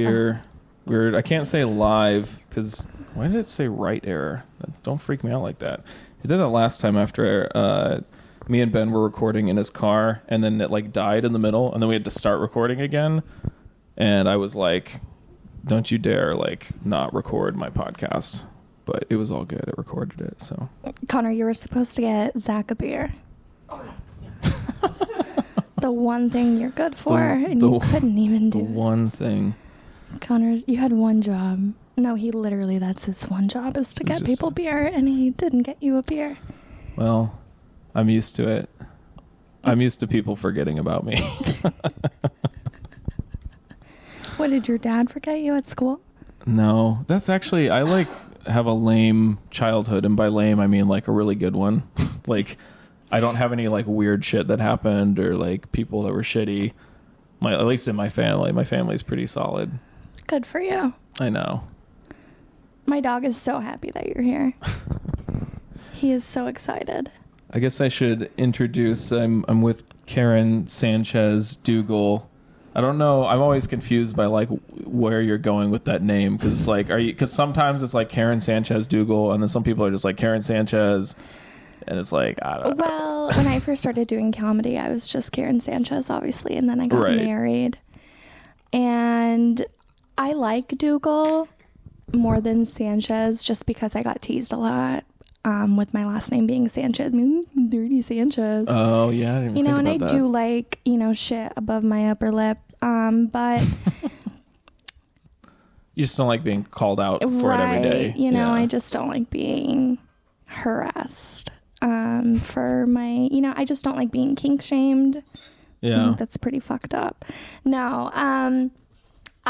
Weird. I can't say live because why did it say right error? Don't freak me out like that. It did that last time after me and Ben were recording in his car, and then it like died in the middle, and then we had to start recording again. And I was like, "Don't you dare like not record my podcast!" But it was all good. It recorded it. So Connor, you were supposed to get Zach a beer. The one thing you're good for, and you couldn't even do the one thing. Connor, you had one job. No, that's his one job is to get people beer, and he didn't get you a beer. Well, I'm used to it. I'm used to people forgetting about me. What, did your dad forget you at school? No, that's actually, I like have a lame childhood, and by lame I mean like a really good one. Like I don't have any like weird shit that happened or like people that were shitty. At least in my family's pretty solid. Good for you. I know. My dog is so happy that you're here. He is so excited. I guess I should introduce. I'm with Karen Sanchez Dougall. I don't know. I'm always confused by like where you're going with that name because it's like, because sometimes it's like Karen Sanchez Dougall, and then some people are just like Karen Sanchez, and it's like I don't know. Well, when I first started doing comedy, I was just Karen Sanchez, obviously, and then I got married, and I like Dougall more than Sanchez just because I got teased a lot with my last name being Sanchez. Dirty Sanchez. Oh, yeah. I didn't even think about and I do like, shit above my upper lip. But you just don't like being called out for it every day. I just don't like being harassed for my, I just don't like being kink shamed. Yeah. I think that's pretty fucked up. No,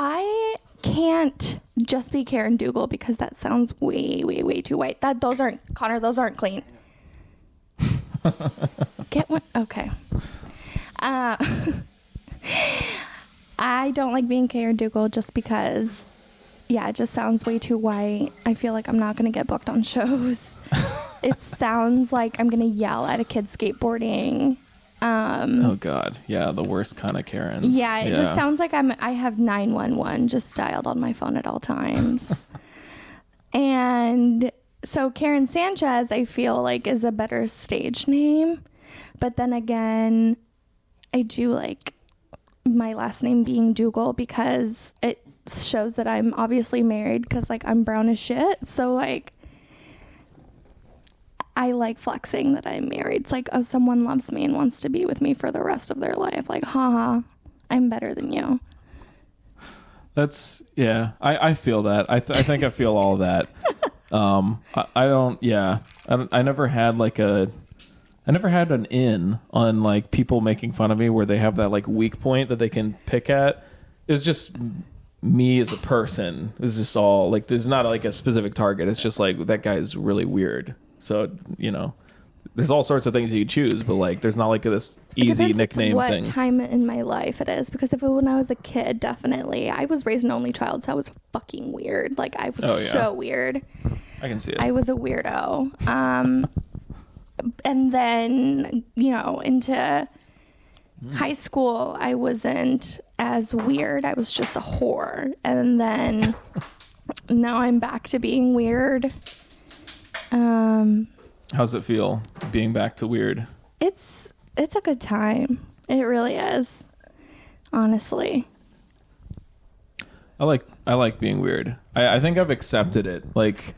I can't just be Karen Dougall because that sounds way, way, way too white. Those aren't clean. Get one. Okay. I don't like being Karen Dougall just because, it just sounds way too white. I feel like I'm not going to get booked on shows. It sounds like I'm going to yell at a kid skateboarding. Oh God. Yeah. The worst kind of Karens. Yeah. It just sounds like I have 911 just dialed on my phone at all times. And so Karen Sanchez, I feel like is a better stage name. But then again, I do like my last name being Dougall because it shows that I'm obviously married because like I'm brown as shit. So like, I like flexing that I'm married. It's like, oh, someone loves me and wants to be with me for the rest of their life. Like, haha, I'm better than you. That's, yeah, I feel that. I think I feel all of that. I never had an in on like people making fun of me where they have that like weak point that they can pick at. It's just me as a person. It's just all like, there's not like a specific target. It's just like, that guy's really weird. So, there's all sorts of things you choose, but like, there's not like this easy nickname thing. What time in my life it is? Because when I was a kid, definitely, I was raised an only child, so I was fucking weird. Like, I was so weird. I can see it. I was a weirdo. And then, into high school, I wasn't as weird. I was just a whore. And then now I'm back to being weird. How's it feel being back to weird? It's a good time. It really is. Honestly. I like being weird. I think I've accepted it. Like,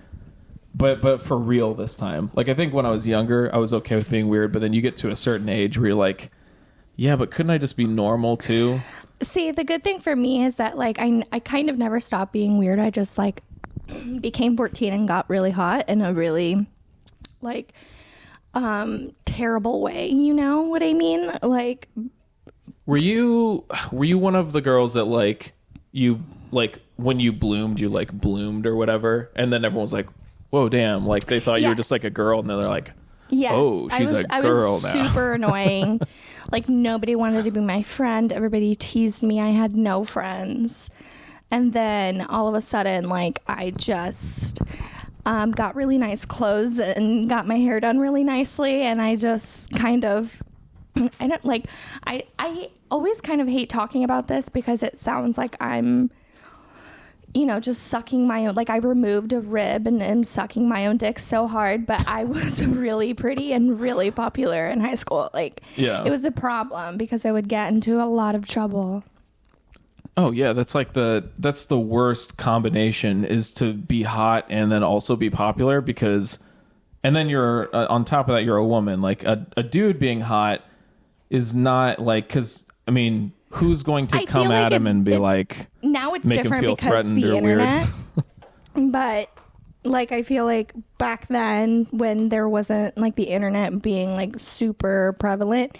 but for real this time. Like, I think when I was younger, I was okay with being weird, but then you get to a certain age where you're like, yeah, but couldn't I just be normal too? See, the good thing for me is that like I kind of never stopped being weird. I just like became 14 and got really hot in a really like terrible way, you know what I mean? Like, were you one of the girls that like you like when you bloomed, you like bloomed or whatever, and then everyone was like, whoa, damn, like they thought you were just like a girl, and then they're like, yes, oh, she's a girl now. I was super annoying. Like, nobody wanted to be my friend. Everybody teased me. I had no friends. And then all of a sudden, like, I just got really nice clothes and got my hair done really nicely. And I just kind of, I always kind of hate talking about this because it sounds like I'm you know, just sucking my own, like I removed a rib and am sucking my own dick so hard, but I was really pretty and really popular in high school. Like, it was a problem because I would get into a lot of trouble. Oh yeah, that's the worst combination, is to be hot and then also be popular, because, and then you're on top of that, you're a woman. Like a dude being hot is not like, because I mean, who's going to come at him and be like, now it's make him different feel because threatened the or internet. weird? But like, I feel like back then when there wasn't like the internet being like super prevalent,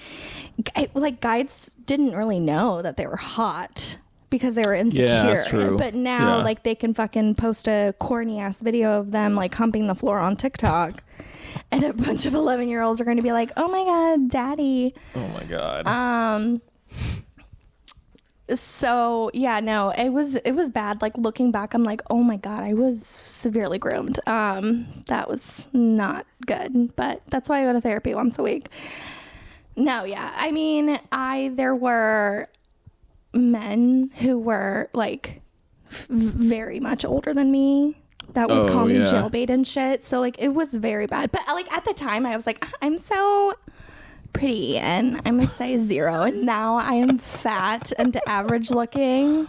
like guys didn't really know that they were hot because they were insecure. Yeah, that's true. But now like they can fucking post a corny ass video of them like humping the floor on TikTok. And a bunch of 11-year-olds are going to be like, oh my God, daddy. Oh my God. So yeah, no, it was bad. Like looking back, I'm like, oh my God, I was severely groomed. That was not good, but that's why I go to therapy once a week. No, yeah. I mean, there were men who were like very much older than me that would call me jailbait and shit. So like, it was very bad. But like at the time I was like, I'm so pretty and I'm a size 0, and now I am fat and average looking,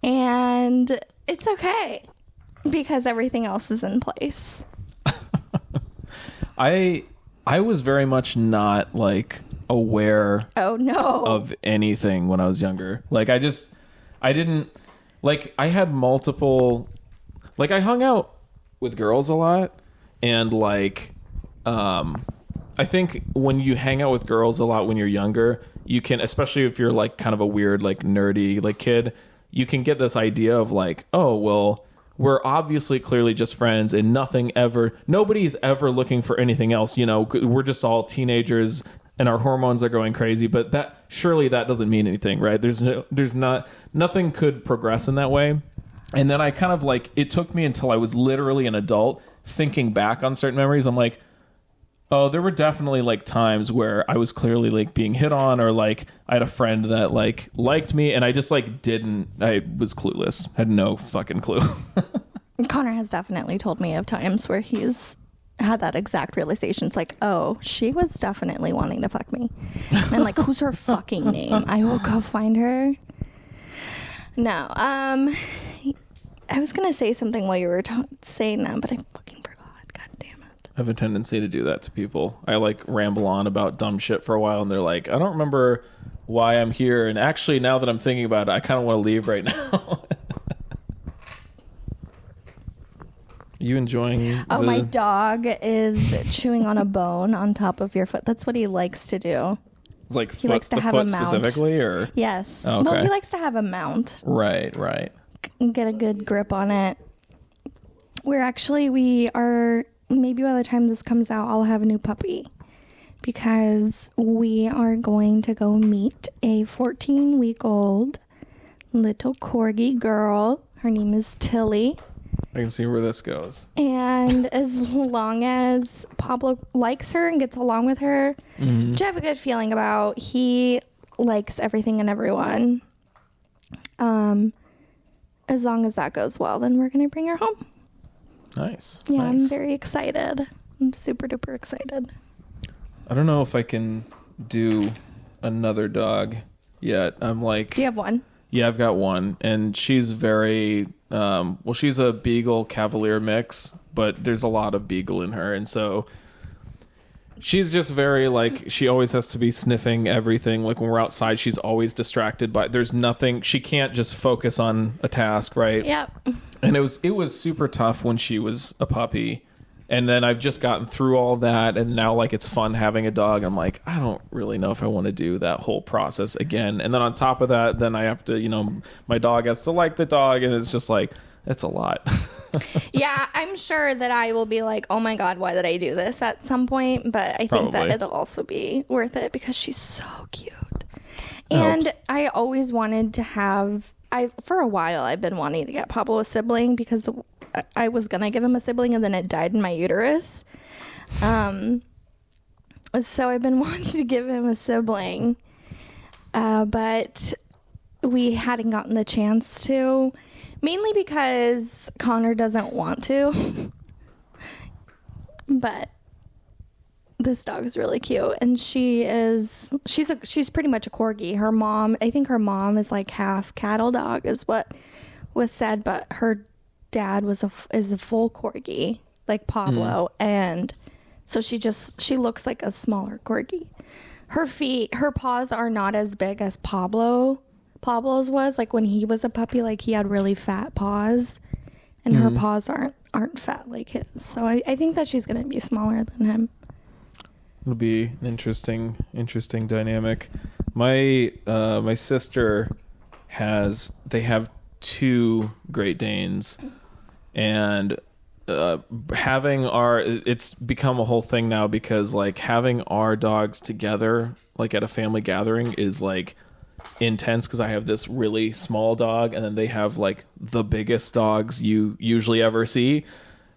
and it's okay because everything else is in place. I was very much not like aware of anything when I was younger. Like I didn't, like I had multiple, like I hung out with girls a lot, and like I think when you hang out with girls a lot when you're younger, you can, especially if you're like kind of a weird, like nerdy, like kid, you can get this idea of like, oh, well, we're obviously clearly just friends and nobody's ever looking for anything else. You know, we're just all teenagers and our hormones are going crazy, but surely that doesn't mean anything, right? Nothing could progress in that way. And then I kind of like, it took me until I was literally an adult thinking back on certain memories. I'm like, oh, there were definitely like times where I was clearly like being hit on, or like I had a friend that like liked me and I just like I was clueless, had no fucking clue. Connor has definitely told me of times where he's had that exact realization. It's like, oh, she was definitely wanting to fuck me. And I'm like, who's her fucking name? I will go find her. No, I was gonna say something while you were saying that, but I fucking forgot. God damn it. I have a tendency to do that to people. I like ramble on about dumb shit for a while, and they're like, I don't remember why I'm here. And actually, now that I'm thinking about it, I kind of want to leave right now. You enjoying? My dog is chewing on a bone on top of your foot. That's what he likes to do. It's like he likes to have a mount specifically, or yes. Oh, okay. Well, he likes to have a mount. Right. Get a good grip on it. We are, maybe by the time this comes out, I'll have a new puppy, because we are going to go meet a 14-week-old little corgi girl. Her name is Tilly. I can see where this goes. And as long as Pablo likes her and gets along with her, which I have a good feeling about, he likes everything and everyone. As long as that goes well, then we're going to bring her home. Nice. Yeah, nice. I'm very excited. I'm super duper excited. I don't know if I can do another dog yet. I'm like... Do you have one? Yeah, I've got one. And she's very... she's a Beagle Cavalier mix, but there's a lot of Beagle in her. And so she's just very like, she always has to be sniffing everything. Like when we're outside, she's always distracted by, there's nothing, she can't just focus on a task, right? Yep. And it was super tough when she was a puppy. And then I've just gotten through all that, and now like it's fun having a dog. I'm like, I don't really know if I want to do that whole process again. And then on top of that, then I have to, my dog has to like the dog, and it's just like, it's a lot. Yeah, I'm sure that I will be like, oh my God, why did I do this at some point? But I think that it'll also be worth it because she's so cute. And I always wanted to have, for a while, I've been wanting to get Pablo a sibling because I was going to give him a sibling and then it died in my uterus. So I've been wanting to give him a sibling. But we hadn't gotten the chance to Mainly because Connor doesn't want to. But this dog's really cute, and she's pretty much a corgi. Her mom, I think her mom is like half cattle dog is what was said, but her dad is a full corgi, like Pablo, and so she looks like a smaller corgi. Her paws are not as big as Pablo's was. Like when he was a puppy, like he had really fat paws, and her paws aren't fat like his. So I think that she's gonna be smaller than him. It'll be an interesting dynamic. My my sister they have 2 Great Danes, and it's become a whole thing now because like having our dogs together like at a family gathering is like intense because I have this really small dog and then they have like the biggest dogs you usually ever see,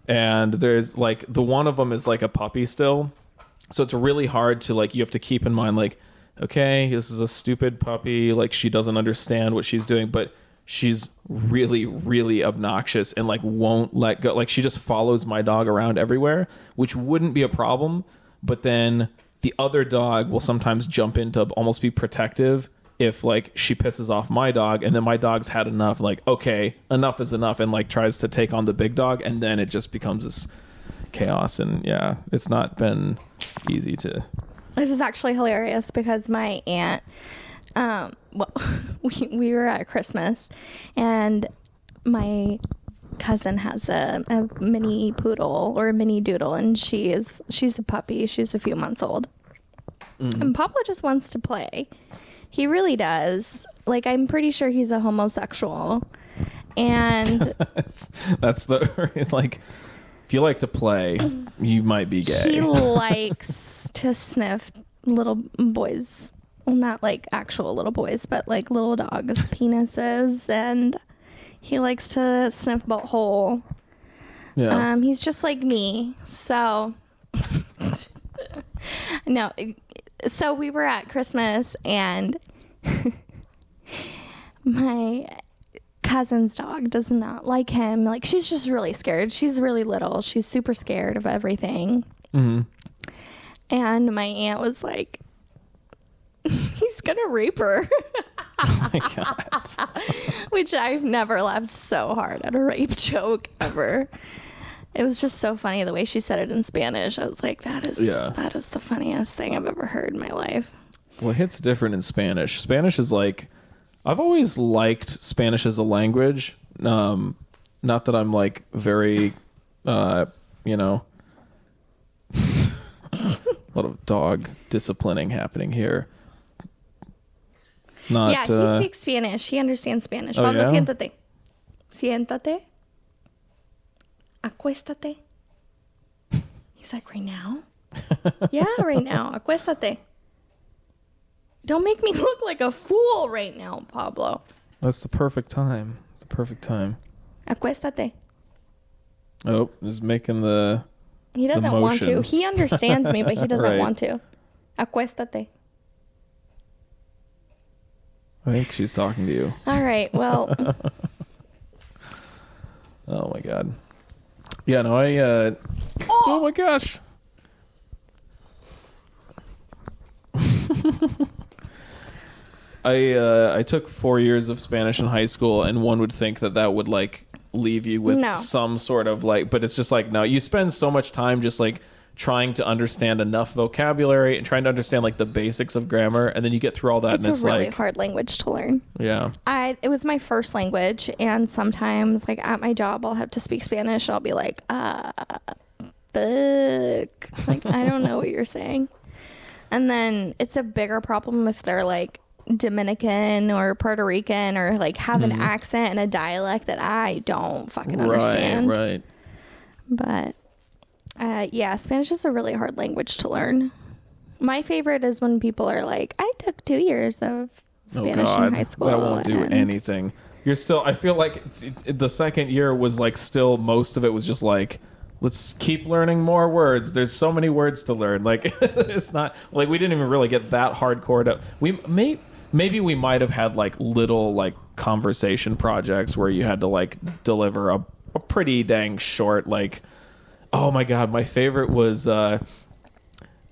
and there's like the one of them is like a puppy still, so it's really hard to like, you have to keep in mind like, okay, this is a stupid puppy, like she doesn't understand what she's doing, but she's really, really obnoxious and like won't let go. Like she just follows my dog around everywhere, which wouldn't be a problem, but then the other dog will sometimes jump in to almost be protective if like she pisses off my dog, and then my dog's had enough, like, okay, enough is enough, and like tries to take on the big dog, and then it just becomes this chaos. And yeah, it's not been easy to. This is actually hilarious because my aunt, we were at Christmas, and my cousin has a mini poodle or a mini doodle, and she's a puppy. She's a few months old. And Pablo just wants to play. He really does. Like, I'm pretty sure he's a homosexual. And that's it's like, if you like to play, you might be gay. He likes to sniff little boys. Well, not like actual little boys, but like little dogs' penises, and he likes to sniff butthole. Yeah. He's just like me. So no. So we were at Christmas, and my cousin's dog does not like him. Like, she's just really scared. She's really little. She's super scared of everything. Mm-hmm. And my aunt was like, he's gonna rape her. Oh my God. Which I've never laughed so hard at a rape joke ever. It was just so funny the way she said it in Spanish. I was like, that is the funniest thing I've ever heard in my life. Well, it hits different in Spanish. Spanish is like, I've always liked Spanish as a language. Not that I'm like very, a lot of dog disciplining happening here. It's not. Yeah, he speaks Spanish. He understands Spanish. Oh, Pablo, yeah? siéntate. Siéntate. Acuéstate. He's like, right now? Yeah, right now. Acuéstate. Don't make me look like a fool right now, Pablo. That's the perfect time. The perfect time. Acuéstate. Oh, just making the. He doesn't want to. He understands me, but he doesn't want to. Acuéstate. I think she's talking to you. All right. Well. Oh my God. Yeah. No. Oh my gosh. I took 4 years of Spanish in high school, and one would think that would like leave you with some sort of like, but it's just like, no, you spend so much time just like trying to understand enough vocabulary and trying to understand like the basics of grammar, and then you get through all that, and it's a really like hard language to learn. Yeah. It was my first language, and sometimes like at my job I'll have to speak Spanish. I'll be like, fuck. Like, I don't know what you're saying. And then it's a bigger problem if they're like Dominican or Puerto Rican or like have an accent and a dialect that I don't fucking understand. Right. But yeah, Spanish is a really hard language to learn. My favorite is when people are like, I took 2 years of Spanish in high school. That won't do anything. You're still, I feel like the second year was like still, most of it was just like, let's keep learning more words. There's so many words to learn. Like, it's not like we didn't even really get that hardcore. Maybe we might have had like little like conversation projects where you had to like deliver a pretty dang short, like, oh my God, my favorite was,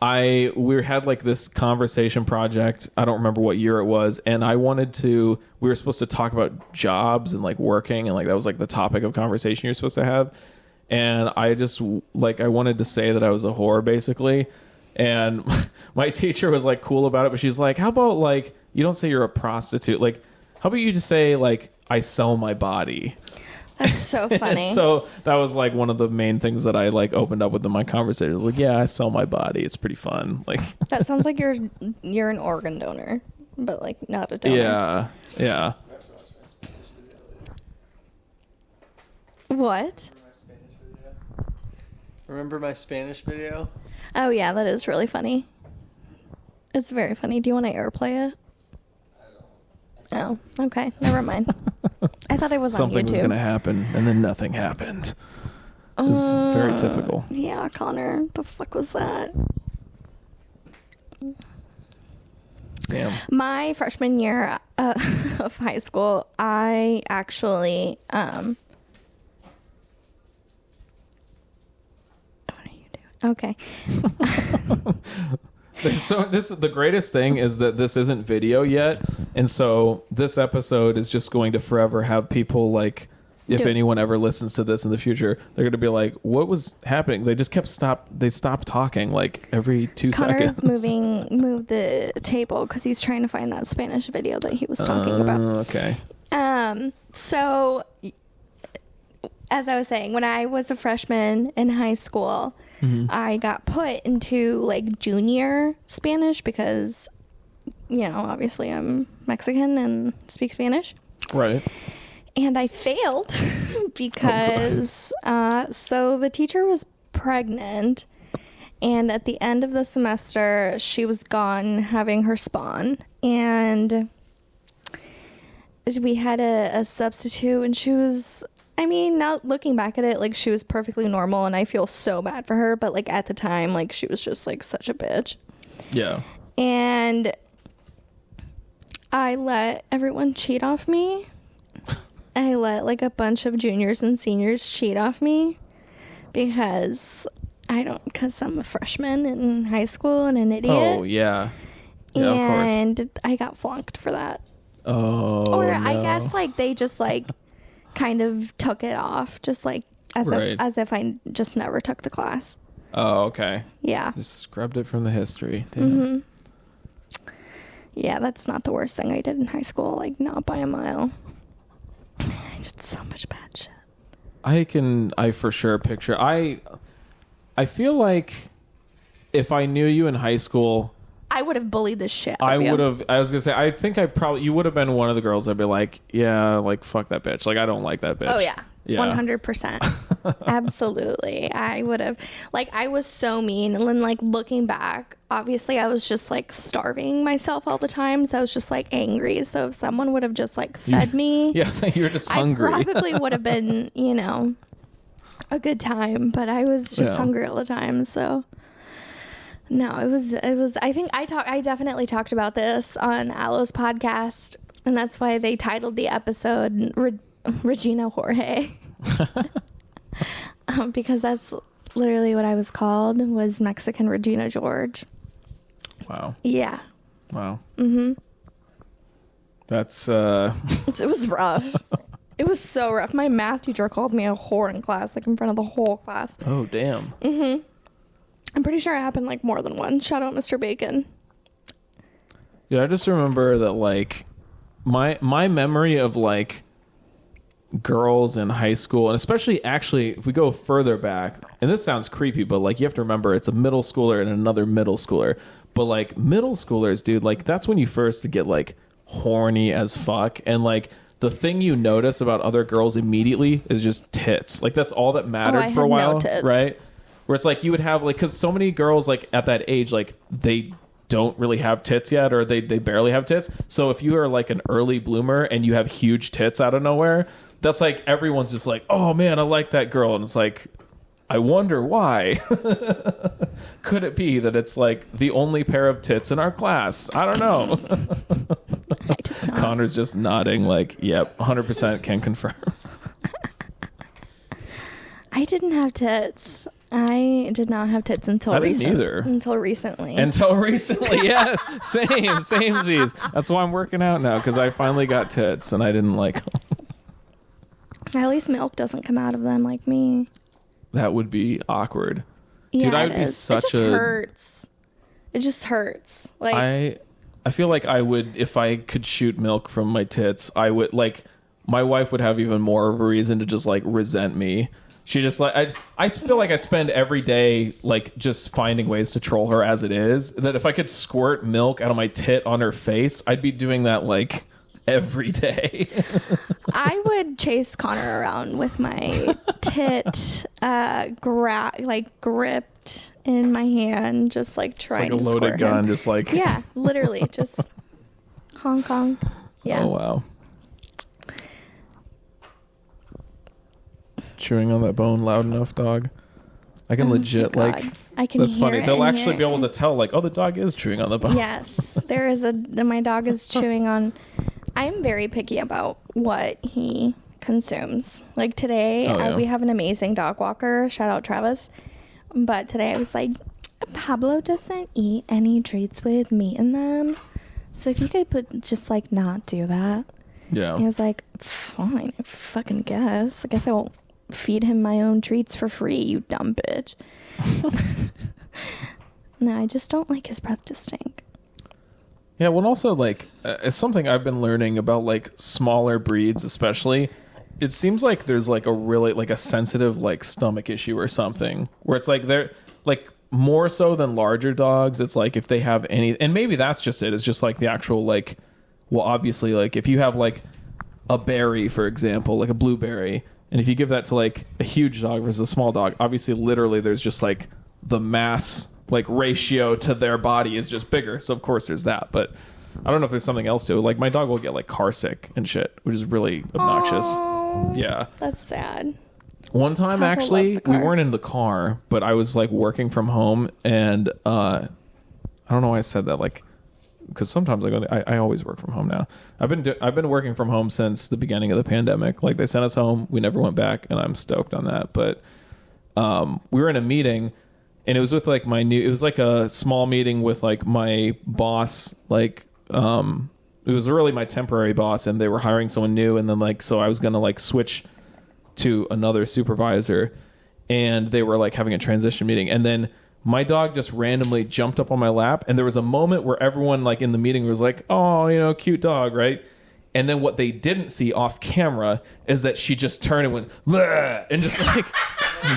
we had like this conversation project. I don't remember what year it was. And we were supposed to talk about jobs and like working. And like, that was like the topic of conversation you're supposed to have. And I just like, I wanted to say that I was a whore basically. And my teacher was like cool about it, but she's like, how about like, you don't say you're a prostitute. Like, how about you just say like, I sell my body. That's so funny. So that was like one of the main things that I like opened up with in my conversation. I was like, yeah, I sell my body. It's pretty fun. Like that sounds like you're an organ donor, but like not a donor. Yeah. Yeah. What? Remember my Spanish video? Oh yeah, that is really funny. It's very funny. Do you want to airplay it? Oh, okay. Never mind. I thought it was Something on YouTube. was going to happen, and then nothing happened. It's very typical. Yeah, Connor. The fuck was that? Damn. My freshman year of high school, I actually... what are you doing? Okay. So the greatest thing is that this isn't video yet, and so this episode is just going to forever have people like, if anyone ever listens to this in the future, they're going to be like, what was happening? They just they stopped talking like every 2 Connor's seconds. moved the table because he's trying to find that Spanish video that he was talking about. Okay. So as I was saying, when I was a freshman in high school, I got put into like junior Spanish because, you know, obviously I'm Mexican and speak Spanish. Right. And I failed because so the teacher was pregnant, and at the end of the semester she was gone having her spawn, and we had a substitute, and she was, I mean, now looking back at it, like she was perfectly normal, and I feel so bad for her, but like at the time, like she was just like such a bitch. Yeah. And I let everyone cheat off me. I let like a bunch of juniors and seniors cheat off me because I'm a freshman in high school and an idiot. Oh, yeah. Yeah, and of course. I got flunked for that. Oh, or no. I guess like they just like kind of took it off, just like as if I just never took the class. Oh, okay. Yeah. Just scrubbed it from the history. Damn. Yeah, that's not the worst thing I did in high school, like not by a mile. I did so much bad shit. I for sure picture. I feel like if I knew you in high school, I would have bullied the shit out I of you. would have. I was gonna say. I think you would have been one of the girls that'd be like, yeah, like fuck that bitch. Like I don't like that bitch. Oh yeah. Yeah. 100%. Absolutely. I would have, like, I was so mean. And then, like, looking back, obviously I was just like starving myself all the time. So I was just like angry. So if someone would have just like fed me, yeah, you're just hungry. I probably would have been, you know, a good time, but I was just hungry all the time. So no, it was, I think I definitely talked about this on Aloe's podcast, and that's why they titled the episode Regina Jorge. Because that's literally what I was called, was Mexican Regina George. Wow. Yeah. Wow. Mm-hmm. That's It was rough. It was so rough. My math teacher called me a whore in class, like in front of the whole class. Oh, damn. Mm-hmm. I'm pretty sure it happened like more than once. Shout out Mr. Bacon. Yeah, I just remember that like my memory of like girls in high school, and especially actually if we go further back, and this sounds creepy, but like you have to remember it's a middle schooler and another middle schooler, but like middle schoolers, dude, like that's when you first get like horny as fuck, and like the thing you notice about other girls immediately is just tits. Like that's all that mattered for a while, right? Where it's like you would have like, because so many girls like at that age, like they don't really have tits yet, or they barely have tits. So if you are like an early bloomer and you have huge tits out of nowhere, that's like everyone's just like, oh man, I like that girl. And it's like, I wonder why. Could it be that it's like the only pair of tits in our class? I don't know. Connor's just nodding like, yep, 100% can confirm. I didn't have tits. I did not have tits until either. Until recently. Until recently, yeah. Same Z's. That's why I'm working out now, because I finally got tits and I didn't like them. At least milk doesn't come out of them like me. That would be awkward. Yeah, dude, I would be such it just hurts. It just hurts. Like I feel like I would, if I could shoot milk from my tits, I would, like, my wife would have even more of a reason to just, like, resent me. She just, like, I feel like I spend every day, like, just finding ways to troll her as it is. That if I could squirt milk out of my tit on her face, I'd be doing that, like, every day. I would chase Connor around with my tit gripped in my hand, just like trying it's like to a loaded squirt gun, him. just like yeah, literally just Hong Kong. Yeah. Oh wow. Chewing on that bone loud enough, dog. I can legit like. I can. That's hear funny. it They'll in actually be able to tell, like, oh, the dog is chewing on the bone. Yes, there is my dog is chewing on. I'm very picky about what he consumes. Like today, we have an amazing dog walker. Shout out Travis. But today I was like, Pablo doesn't eat any treats with meat in them. So if you could just like not do that. Yeah. He was like, fine, I fucking guess. I guess I won't feed him my own treats for free, you dumb bitch. No, I just don't like his breath to stink. Yeah, well, also, like, it's something I've been learning about, like, smaller breeds, especially. It seems like there's, like, a really, like, a sensitive, like, stomach issue or something. Where it's, like, they're, like, more so than larger dogs. It's, like, if they have any... And maybe that's just it. It's just, like, the actual, like... Well, obviously, like, if you have, like, a berry, for example, like a blueberry... And if you give that to, like, a huge dog versus a small dog, obviously, literally, there's just, like, the mass, like, ratio to their body is just bigger. So, of course, there's that. But I don't know if there's something else to it. Like, my dog will get, like, car sick and shit, which is really obnoxious. Aww, yeah. That's sad. One time, Papa actually, we weren't in the car, but I was, like, working from home. And I don't know why I said that, like... Because sometimes I always work from home now. I've been working from home since the beginning of the pandemic. Like, they sent us home, we never went back, and I'm stoked on that. But we were in a meeting, and it was with like it was like a small meeting with like my boss. Like it was really my temporary boss, and they were hiring someone new. And then like so I was gonna like switch to another supervisor, and they were like having a transition meeting, and then. My dog just randomly jumped up on my lap, and there was a moment where everyone like in the meeting was like, oh, you know, cute dog, right? And then what they didn't see off camera is that she just turned and went, bleh, and just like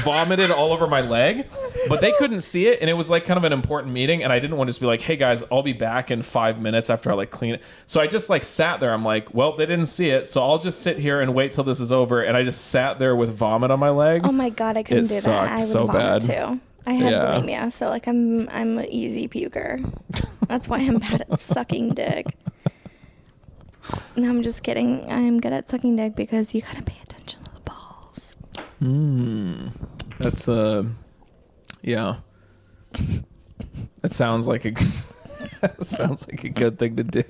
vomited all over my leg. But they couldn't see it, and it was like kind of an important meeting, and I didn't want to just be like, hey guys, I'll be back in 5 minutes after I like clean it. So I just like sat there. I'm like, well, they didn't see it, so I'll just sit here and wait till this is over. And I just sat there with vomit on my leg. Oh my God, I couldn't do that. I would so vomit bad. too. I had bulimia, so like I'm an easy puker. That's why I'm bad at sucking dick. No, I'm just kidding. I'm good at sucking dick because you gotta pay attention to the balls. That's yeah. That sounds like a good thing to do.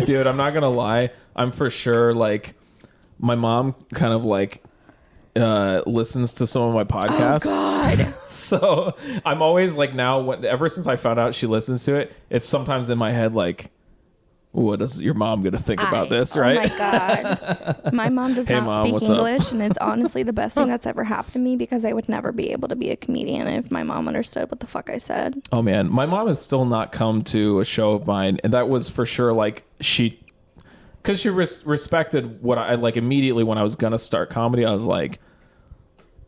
Dude, I'm not gonna lie. I'm for sure like my mom kind of like listens to some of my podcasts. Oh God. So I'm always like now ever since I found out she listens to it, it's sometimes in my head like, what is your mom gonna think about this, right? Oh my God. My mom does Hey, not Mom, speak what's English, up? and it's honestly the best thing that's ever happened to me because I would never be able to be a comedian if my mom understood what the fuck I said. Oh man, my mom has still not come to a show of mine, and that was for sure like because she respected what I like immediately when I was gonna start comedy. I was like,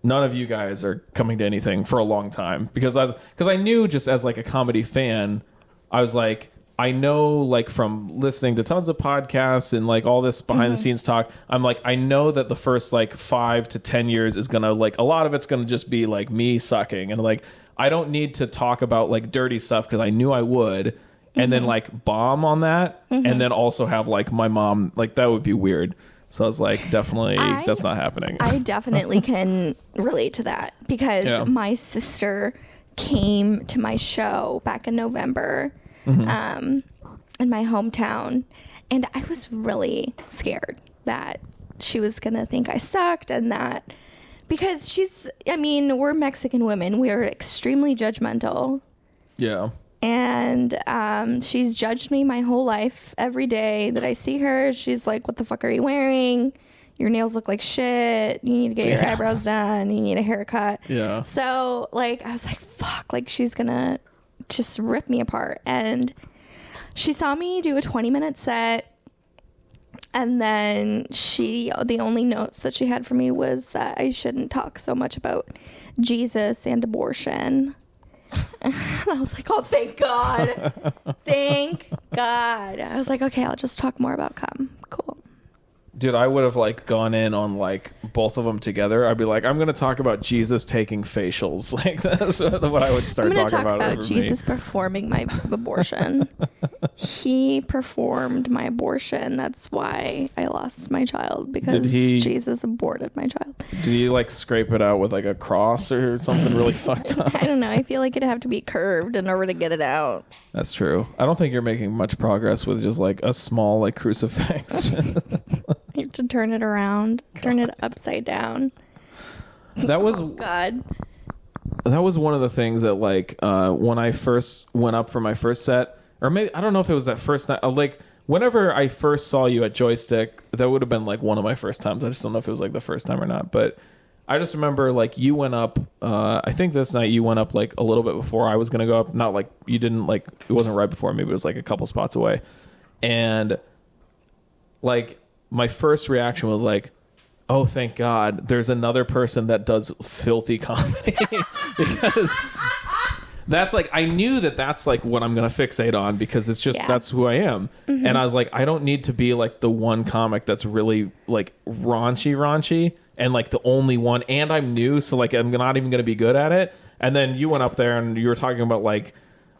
none of you guys are coming to anything for a long time because I knew just as like a comedy fan, I was like, I know like from listening to tons of podcasts and like all this behind the scenes talk, I'm like, I know that the first like 5 to 10 years is gonna like a lot of it's gonna just be like me sucking, and like I don't need to talk about like dirty stuff because I knew I would, and then like bomb on that, and then also have like my mom, like that would be weird. So I was like, definitely, that's not happening. I definitely can relate to that because my sister came to my show back in November. And in my hometown. And I was really scared that she was going to think I sucked, and that because we're Mexican women. We are extremely judgmental. Yeah. And she's judged me my whole life. Every day that I see her, she's like, what the fuck are you wearing? Your nails look like shit. You need to get your eyebrows done. You need a haircut. Yeah. So, like, I was like, fuck, like, she's gonna just rip me apart. And she saw me do a 20-minute set. And then the only notes that she had for me was that I shouldn't talk so much about Jesus and abortion. And I was like, oh, thank God. Thank God. I was like, okay, I'll just talk more about cum. Cool. Dude, I would have like gone in on like both of them together. I'd be like, I'm going to talk about Jesus taking facials. Like that's what I would start talking about. I'm going to talk about Jesus performing my abortion. He performed my abortion. That's why I lost my child, because Jesus aborted my child. Did he like scrape it out with like a cross or something really fucked up? I don't know. I feel like it'd have to be curved in order to get it out. That's true. I don't think you're making much progress with just like a small like crucifix. You have to turn it around, turn it upside down. That was God. That was one of the things that like when I first went up for my first set, or maybe I don't know if it was that first night. Like whenever I first saw you at Joystick, that would have been like one of my first times. I just don't know if it was like the first time or not. But I just remember like you went up. I think this night you went up like a little bit before I was gonna go up. Not like you didn't like it wasn't right before me, but it was like a couple spots away, and like. My first reaction was like, oh, thank God, there's another person that does filthy comedy. Because that's like, I knew that that's like what I'm going to fixate on, because it's just, that's who I am. Mm-hmm. And I was like, I don't need to be like the one comic that's really like raunchy and like the only one. And I'm new, so like I'm not even going to be good at it. And then you went up there and you were talking about like,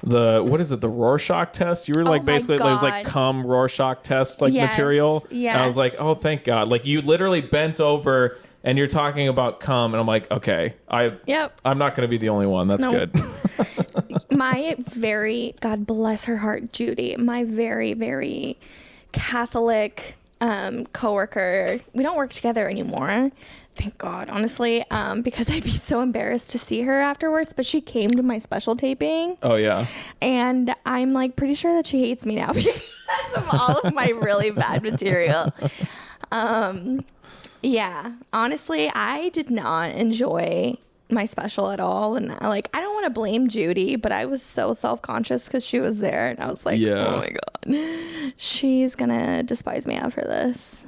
what is it, the Rorschach test? You were like basically it was like cum Rorschach test like material. Yes. And I was like, oh thank God. Like you literally bent over and you're talking about cum, and I'm like, okay, I'm not gonna be the only one. That's good. My very, God bless her heart, Judy, my very, very Catholic coworker, we don't work together anymore. Thank God, honestly, because I'd be so embarrassed to see her afterwards. But she came to my special taping. Oh, yeah. And I'm like pretty sure that she hates me now because of all of my really bad material. Yeah, honestly, I did not enjoy my special at all. And like, I don't want to blame Judy, but I was so self-conscious because she was there. And I was like, oh my God, she's going to despise me after this.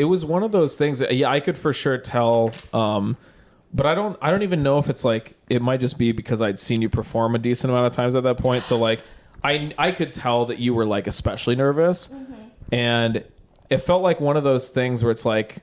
It was one of those things that, I could for sure tell, but I don't even know if it's like, it might just be because I'd seen you perform a decent amount of times at that point. So like, I could tell that you were like especially nervous, and it felt like one of those things where it's like,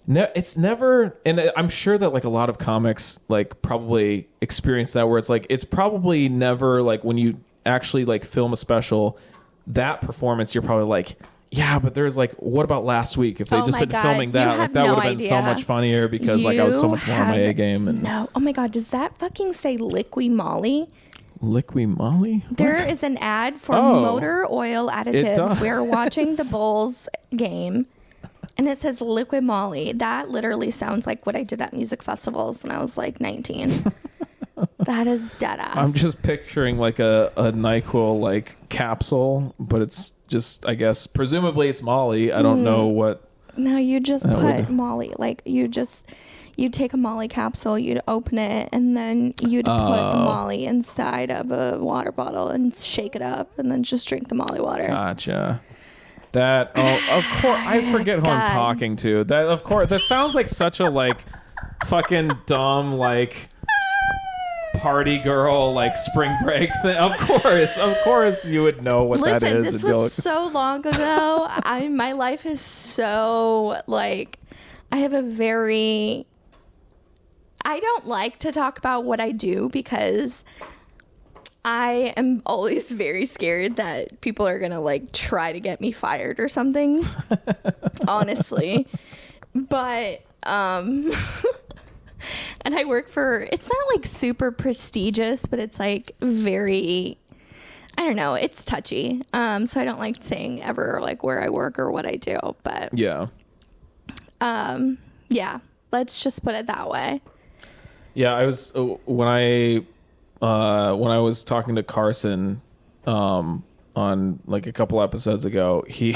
it's never, and I'm sure that like a lot of comics like probably experience that, where it's like, it's probably never like when you actually like film a special, that performance, you're probably like, yeah, but there's like, what about last week? If they'd just been filming that, like that would have been so much funnier, because like I was so much more on my A game. And no, oh my God, does that fucking say Liqui Moly? Liqui Moly? There is an ad for motor oil additives. We're watching the Bulls game, and it says Liqui Moly. That literally sounds like what I did at music festivals when I was like 19. That is dead ass. I'm just picturing like a NyQuil like capsule, but it's just, I guess, presumably it's Molly. I don't know what. No, you just put Molly. Like you take a Molly capsule, you'd open it, and then you'd put the Molly inside of a water bottle and shake it up, and then just drink the Molly water. Gotcha. That, of course, I forget who I'm talking to. That, of course, that sounds like such a like fucking dumb like party girl like spring break thing. Of course you would know what that is. This was so long ago. My life is so like, I don't like to talk about what I do, because I am always very scared that people are gonna like try to get me fired or something. Honestly. But and I work for, it's not like super prestigious, but it's like very, I don't know. It's touchy. So I don't like saying ever like where I work or what I do. But Yeah. Yeah, let's just put it that way. Yeah, I was when I was talking to Carson on like a couple episodes ago, he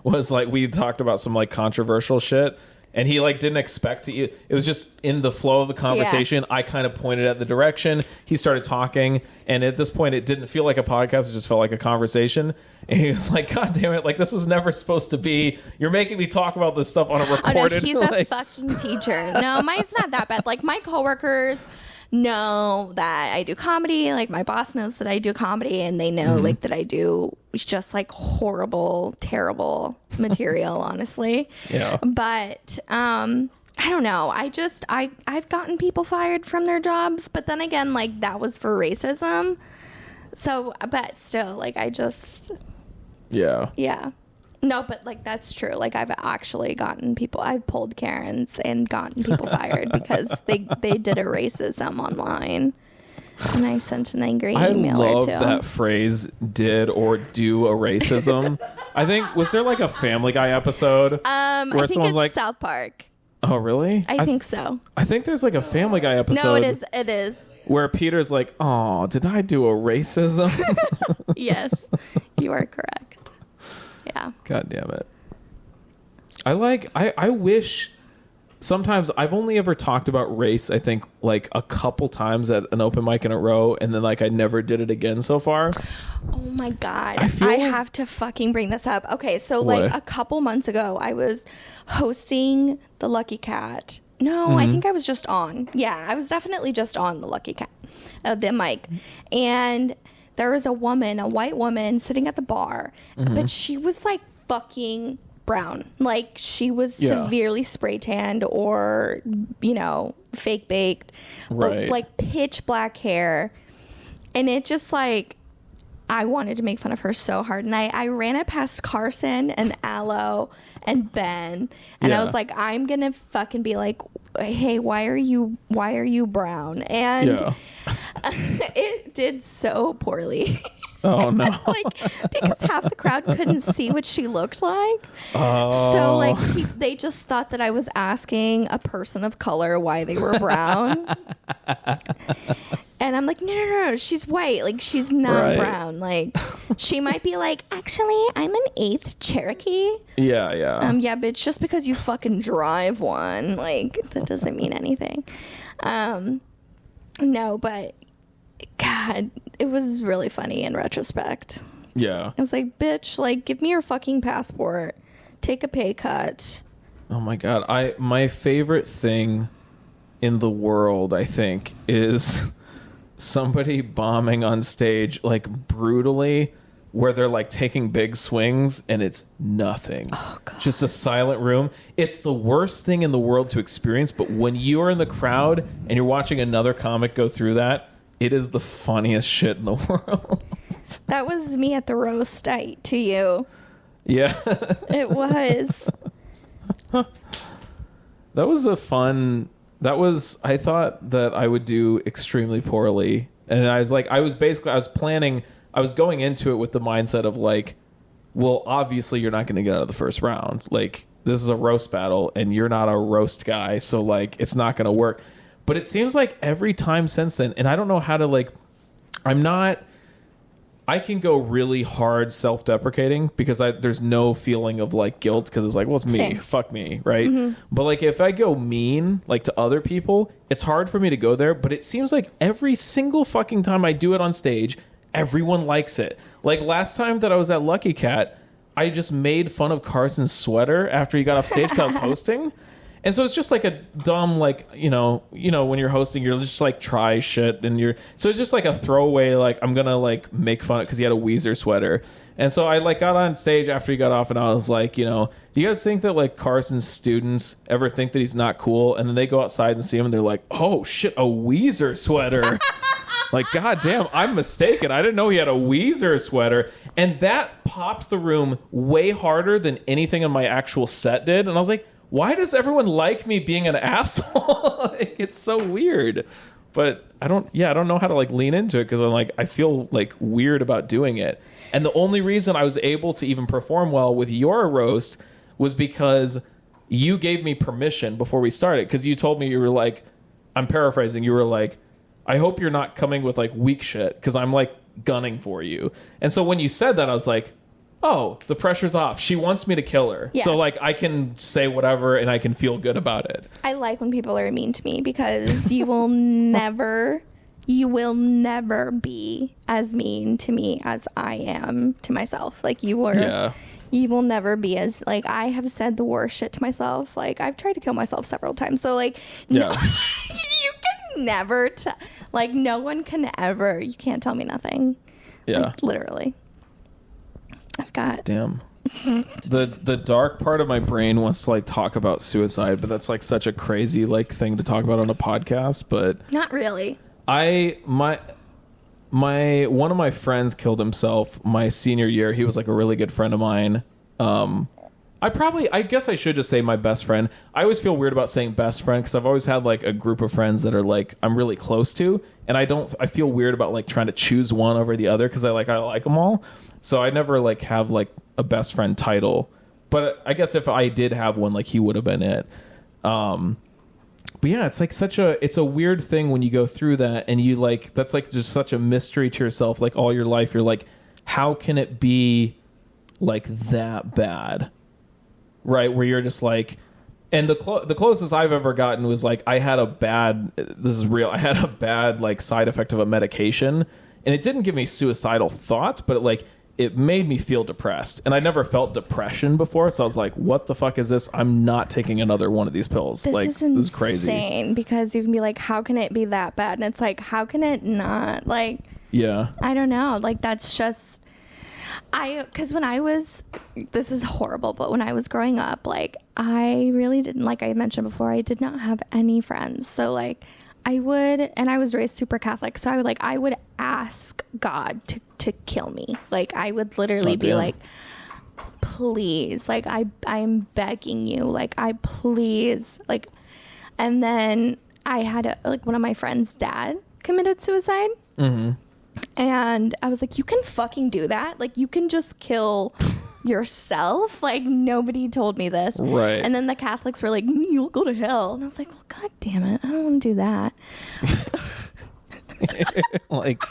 was like, we talked about some like controversial shit, and he like didn't expect to. It was just in the flow of the conversation. Yeah. I kind of pointed at the direction. He started talking, and at this point, it didn't feel like a podcast. It just felt like a conversation. And he was like, "God damn it! Like this was never supposed to be. You're making me talk about this stuff on a recorded." Oh, no, he's a fucking teacher. No, mine's not that bad. Like my coworkers know that I do comedy. Like my boss knows that I do comedy, and they know like that I do just like horrible, terrible material, honestly. Yeah. But I don't know. I've gotten people fired from their jobs, but then again, like that was for racism. So, but still, like Yeah. Yeah. No, but like that's true. Like I've actually I've pulled Karens and gotten people fired because they did a racism online, and I sent an angry email I or love two. that phrase, "did or do a racism." I think, was there like a Family Guy episode I think someone's it's like, South Park. "Oh, really?" I think so. I think there's like a Family Guy episode. No, it is. Where Peter's like, "Oh, did I do a racism?" Yes, you are correct. Yeah. God damn it. I wish sometimes I've only ever talked about race, I think like a couple times at an open mic in a row, and then like I never did it again so far. Oh my God. I have to fucking bring this up. Okay, so What? like a couple months ago, I was hosting the Lucky Cat. No, I think I was just on. Yeah, I was definitely just on the Lucky Cat, the mic. And there was a white woman sitting at the bar, but she was like fucking brown. Like she was severely spray tanned or, fake baked, Right. like pitch black hair. And it just like, I wanted to make fun of her so hard. And I ran it past Carson and Aloe and Ben. And I was like, I'm going to fucking be like, hey, why are you brown? And it did so poorly. Oh no. Because half the crowd couldn't see what she looked like. Oh. So like they just thought that I was asking a person of color why they were brown. And I'm like, no, she's white. Like, she's not brown. Like, she might be like, actually, I'm an 8th Cherokee. Yeah. Yeah, but it's just because you fucking drive one. Like, that doesn't mean anything. No, but, God, it was really funny in retrospect. Yeah. I was like, bitch, like, give me your fucking passport. Take a pay cut. Oh my God. My favorite thing in the world, I think, is somebody bombing on stage like brutally, where they're like taking big swings and it's nothing. Oh, God. Just a silent room. It's the worst thing in the world to experience, but when you are in the crowd and you're watching another comic go through that, it is the funniest shit in the world. That was me at the roast to you. Yeah. It was. I thought that I would do extremely poorly. And I was going into it with the mindset of like, well, obviously you're not going to get out of the first round. Like, this is a roast battle and you're not a roast guy. So like, it's not going to work. But it seems like every time since then, and I don't know how to like, I can go really hard self-deprecating because there's no feeling of like guilt because it's like, well, it's me. Same. Fuck me, right? But like if I go mean like to other people, it's hard for me to go there. But it seems like every single fucking time I do it on stage, everyone likes it. Like last time that I was at Lucky Cat, I just made fun of Carson's sweater after he got off stage because I was hosting. And so it's just like a dumb, like, you know, when you're hosting, you're just like try shit so it's just like a throwaway, like I'm going to like make fun of because he had a Weezer sweater. And so I like got on stage after he got off and I was like, do you guys think that like Carson's students ever think that he's not cool? And then they go outside and see him and they're like, oh shit, a Weezer sweater. Like, God damn, I'm mistaken. I didn't know he had a Weezer sweater. And that popped the room way harder than anything in my actual set did. And I was like, why does everyone like me being an asshole? Like, it's so weird. but I don't know how to like lean into it because I'm like, I feel like weird about doing it. And the only reason I was able to even perform well with your roast was because you gave me permission before we started. Because you told me, you were like, I'm paraphrasing, you were like, I hope you're not coming with like weak shit because I'm like gunning for you. And so when you said that, I was like, oh, the pressure's off. She wants me to kill her. Yes. So like I can say whatever and I can feel good about it. I like when people are mean to me because you will never be as mean to me as I am to myself. Like you will never be as, like, I have said the worst shit to myself. Like I've tried to kill myself several times. So like, no, you can never, like no one can ever, you can't tell me nothing. Yeah. Like, literally. I've got damn. The dark part of my brain wants to like talk about suicide, but that's like such a crazy like thing to talk about on a podcast. But not really. My one of my friends killed himself my senior year. He was like a really good friend of mine. I guess I should just say my best friend. I always feel weird about saying best friend because I've always had like a group of friends that are like I'm really close to, and I feel weird about like trying to choose one over the other because I like them all. So I never like have like a best friend title, but I guess if I did have one, like he would have been it. But yeah, it's like it's a weird thing when you go through that and you like, that's like just such a mystery to yourself. Like all your life, you're like, how can it be like that bad? Right. Where you're just like, and the closest I've ever gotten was like, I had a bad like side effect of a medication, and it didn't give me suicidal thoughts, but it made me feel depressed, and I never felt depression before. So I was like, what the fuck is this? I'm not taking another one of these pills. This is crazy. Insane, because you can be like, how can it be that bad? And it's like, how can it not? Like, yeah, I don't know. Like, that's just, because when I was, this is horrible, but when I was growing up, like, I really didn't, like I mentioned before, I did not have any friends. So like, I was raised super Catholic, so I would ask God to kill me. Like, I would literally be like, please, like, I'm begging you, like, please, like. And then I had one of my friends' dad committed suicide. Mm-hmm. And I was like, you can fucking do that? Like, you can just kill yourself? Like, nobody told me this. Right. And then the Catholics were like, you'll go to hell. And I was like, well, God damn it, I don't want to do that. Like,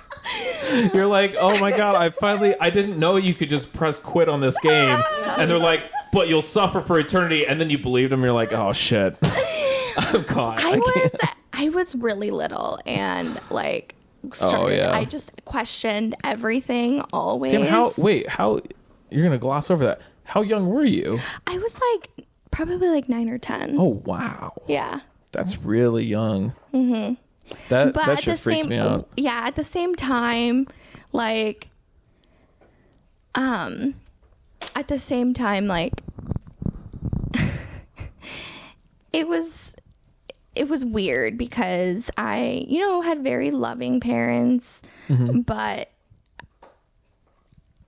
you're like, oh my God, I didn't know you could just press quit on this game. And they're like, but you'll suffer for eternity. And then you believed them. You're like, oh shit. I'm caught. I was really little, and like, I just questioned everything always. Damn, how you're gonna gloss over that? How young were you? I was like probably like 9 or 10. Oh wow. Yeah. That's really young. Mm-hmm. That shit freaks me out. Yeah, at the same time, like, it was weird because I, had very loving parents, mm-hmm. but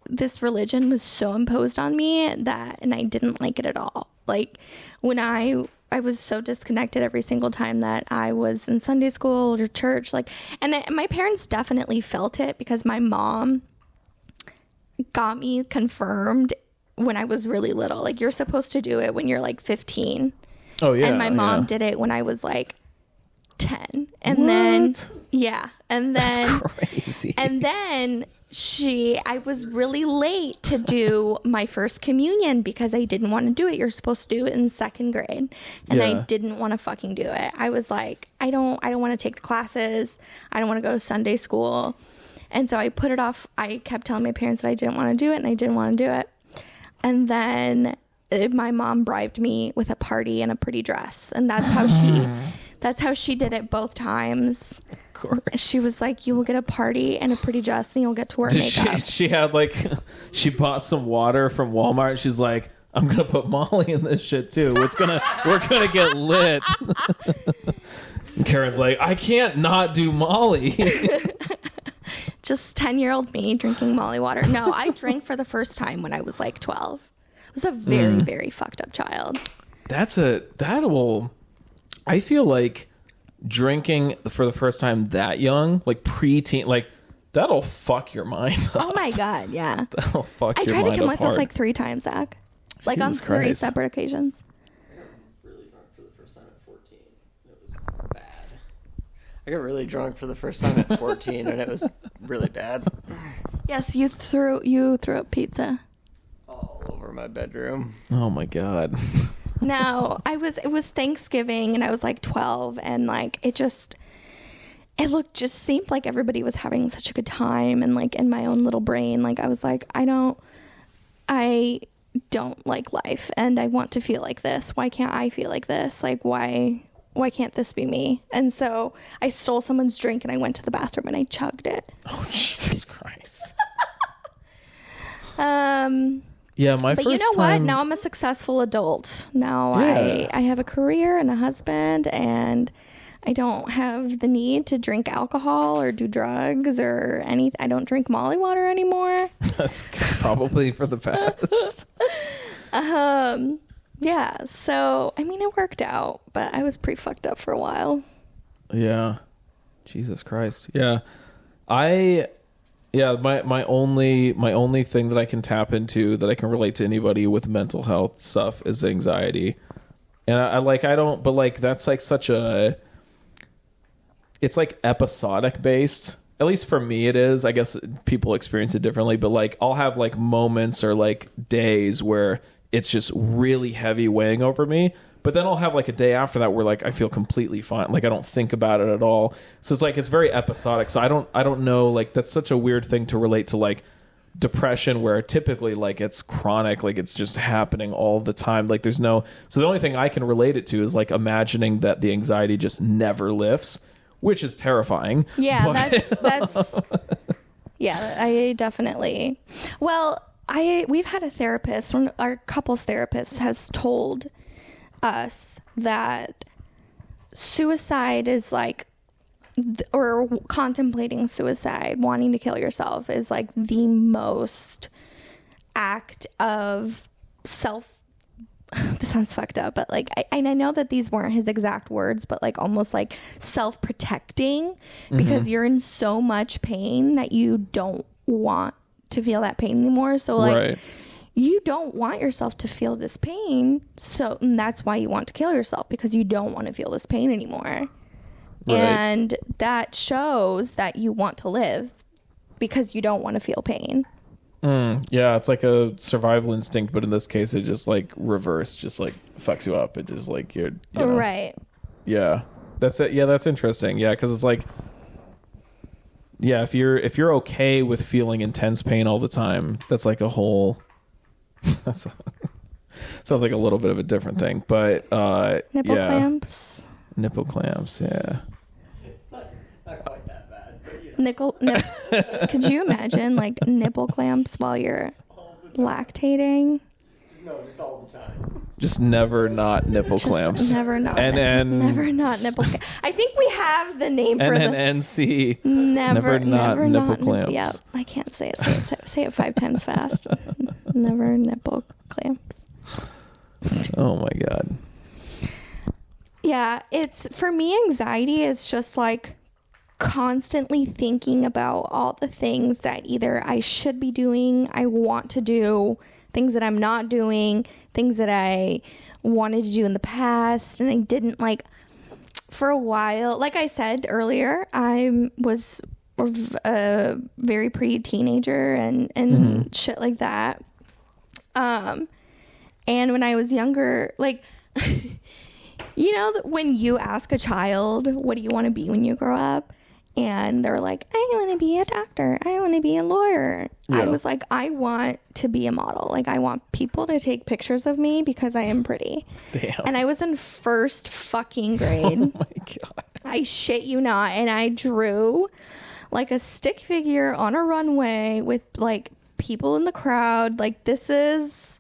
this religion was so imposed on me and I didn't like it at all. Like, when I was so disconnected every single time that I was in Sunday school or church, like, and my parents definitely felt it because my mom got me confirmed when I was really little. Like, you're supposed to do it when you're like 15. Oh yeah. And my mom did it when I was like 10. And then that's crazy. And then I was really late to do my first communion because I didn't want to do it. You're supposed to do it in 2nd grade. And I didn't want to fucking do it. I was like, I don't want to take the classes. I don't want to go to Sunday school. And so I put it off. I kept telling my parents that I didn't want to do it, and I didn't want to do it. And then my mom bribed me with a party and a pretty dress. And that's how she did it both times. Of course. She was like, you will get a party and a pretty dress and you'll get to wear makeup. She had she bought some water from Walmart. She's like, I'm going to put Molly in this shit too. We're going to get lit. And Karen's like, I can't not do Molly. Just 10-year-old me drinking Molly water. No, I drank for the first time when I was like 12. I was a very, very fucked up child. I feel like drinking for the first time that young, like preteen, like that'll fuck your mind up. Oh my God, yeah. That'll fuck I your tried to mind kill myself apart. like 3 times, Zach. Like on Jesus 3 Christ. separate occasions. I got really drunk for the first time at 14, and it was really bad. Yes, you threw up pizza. All over my bedroom. Oh my God. No, it was Thanksgiving and I was like 12 and like it just seemed like everybody was having such a good time, and like in my own little brain, like I was like, I don't like life and I want to feel like this. Why can't I feel like this? Like why can't this be me? And so I stole someone's drink and I went to the bathroom and I chugged it. Oh, Jesus Christ. Yeah, my but first you know time... what? Now I'm a successful adult. Now Yeah. I have a career and a husband, and I don't have the need to drink alcohol or do drugs or anything. I don't drink Molly water anymore. That's probably for the best. Yeah, so I mean it worked out, but I was pretty fucked up for a while. Yeah. Jesus Christ. Yeah. My only thing that I can tap into that I can relate to anybody with mental health stuff is anxiety. And that's like such a, it's like episodic based. At least for me it is. I guess people experience it differently, but like I'll have like moments or like days where it's just really heavy weighing over me. But then I'll have like a day after that where like I feel completely fine. Like I don't think about it at all. So it's like it's very episodic. So I don't know, like that's such a weird thing to relate to like depression, where typically like it's chronic, like it's just happening all the time. Like there's no, so the only thing I can relate it to is like imagining that the anxiety just never lifts, which is terrifying. Yeah, But- that's yeah, I definitely. Well, we've had a therapist, one of our couples therapist has told us that suicide is like, or contemplating suicide, wanting to kill yourself, is like the most act of self. This sounds fucked up, but like I know that these weren't his exact words, but like almost like self-protecting, because you're in so much pain that you don't want to feel that pain anymore. So like Right. you don't want yourself to feel this pain, so and that's why you want to kill yourself, because you don't want to feel this pain anymore. Right. And that shows that you want to live because you don't want to feel pain. Yeah, it's like a survival instinct, but in this case it just like reverse, just like fucks you up. It just like you know. Right. Yeah, that's it. Yeah, that's interesting. Yeah, because it's like, yeah, if you're okay with feeling intense pain all the time, that's like a whole. That's sounds like a little bit of a different thing, but Nipple yeah. clamps. Nipple clamps. Yeah. It's not quite that bad, but you know. Could you imagine like nipple clamps while you're lactating? No, just all the time. Just never not nipple Just clamps. never not. And never not nipple clamps. I think we have the name for the NC. never not nipple clamps. Yeah, I can't say it. Say it 5 times fast. Never nipple clamps. Oh my God. Yeah, it's for me, anxiety is just like constantly thinking about all the things that either I should be doing, I want to do, things that I'm not doing, things that I wanted to do in the past and I didn't. Like for a while, like I said earlier, I was a very pretty teenager and shit like that. And when I was younger, like you know, when you ask a child, what do you want to be when you grow up? And they're like, I want to be a doctor. I want to be a lawyer. Yeah. I was like, I want to be a model. Like, I want people to take pictures of me because I am pretty. Damn. And I was in first fucking grade. Oh my God. I shit you not. And I drew like a stick figure on a runway with like people in the crowd. Like, this is...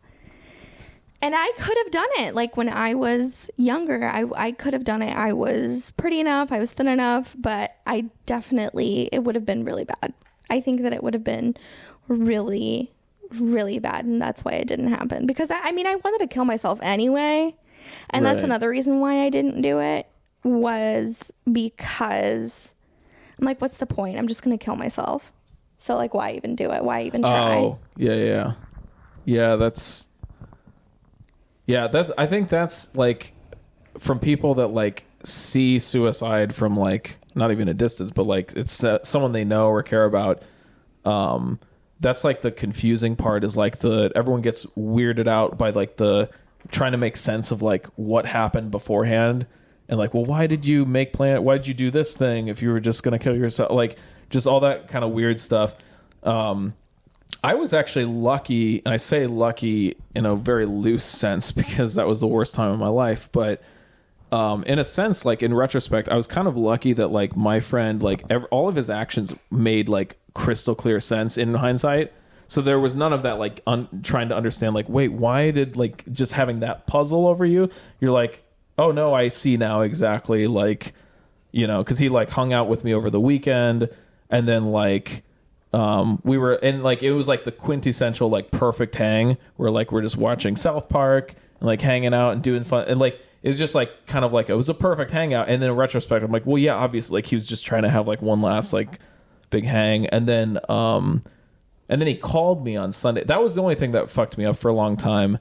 And I could have done it. Like when I was younger, I could have done it. I was pretty enough. I was thin enough, but it would have been really bad. I think that it would have been really, really bad. And that's why it didn't happen. Because I wanted to kill myself anyway. And that's Right. another reason why I didn't do it was because I'm like, what's the point? I'm just going to kill myself. So like, why even do it? Why even try? Oh, yeah. I think that's like from people that like see suicide from like not even a distance, but like it's someone they know or care about. That's like the confusing part is like everyone gets weirded out by like the trying to make sense of like what happened beforehand and like, well, why did you why did you do this thing if you were just going to kill yourself? Like just all that kind of weird stuff. I was actually lucky, and I say lucky in a very loose sense because that was the worst time of my life. But in a sense, like in retrospect, I was kind of lucky that like my friend, like all of his actions made like crystal clear sense in hindsight. So there was none of that like trying to understand like, wait, why did like just having that puzzle over you? You're like, oh no, I see now exactly, like, you know, because he like hung out with me over the weekend, and then like we were in like it was like the quintessential like perfect hang where like we're just watching South Park and like hanging out and doing fun, and like it was just like kind of like it was a perfect hangout. And then in retrospect, I'm like, well, yeah, obviously, like he was just trying to have like one last like big hang, and then he called me on Sunday. That was the only thing that fucked me up for a long time.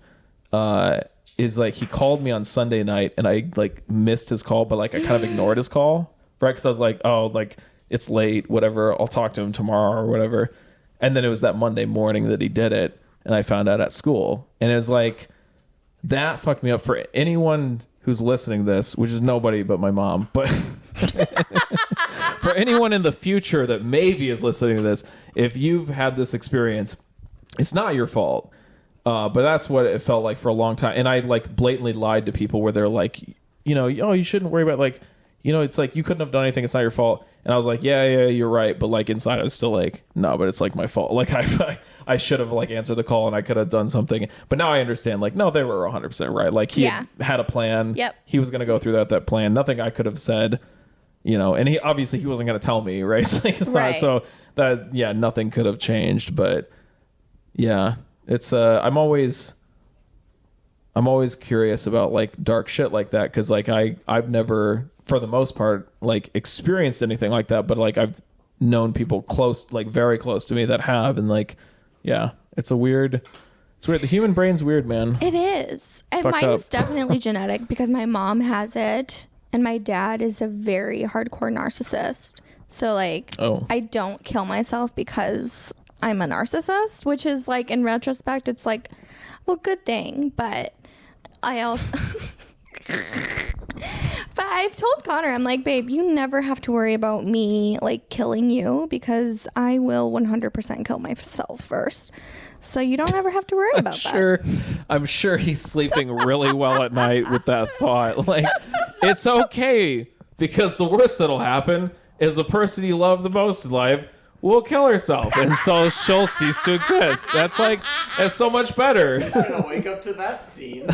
Is like he called me on Sunday night and I like missed his call, but like I kind of ignored his call, right? Because I was like, oh, like it's late, whatever. I'll talk to him tomorrow or whatever. And then it was that Monday morning that he did it, and I found out at school, and it was like that fucked me up. For anyone who's listening to this, which is nobody but my mom, but for anyone in the future that maybe is listening to this, if you've had this experience, it's not your fault. But that's what it felt like for a long time. And I like blatantly lied to people where they're like, you know, oh, you shouldn't worry about like, you know, it's like you couldn't have done anything. It's not your fault. And I was like, yeah, you're right. But like inside I was still like, no, but it's like my fault. Like I should have like answered the call and I could have done something. But now I understand like, no, they were 100% right. Like he had a plan. Yep. He was going to go through that plan. Nothing I could have said, you know, and he wasn't going to tell me. Right. So it's right. not so that, yeah, nothing could have changed. But yeah. It's I'm always curious about like dark shit like that, because like I've never, for the most part, like experienced anything like that, but like I've known people close, like very close to me that have, and like yeah, it's weird. The human brain's weird, man. It is. And mine is definitely genetic because my mom has it and my dad is a very hardcore narcissist. So like I don't kill myself because I'm a narcissist, which is like in retrospect it's like, well, good thing, but I also but I've told Connor, I'm like, babe, you never have to worry about me like killing you because I will 100% kill myself first, so you don't ever have to worry about that. I'm sure he's sleeping really well at night with that thought. Like, it's okay, because the worst that'll happen is the person you love the most in life will kill herself, and so she'll cease to exist. That's so much better. You're gonna wake up to that scene.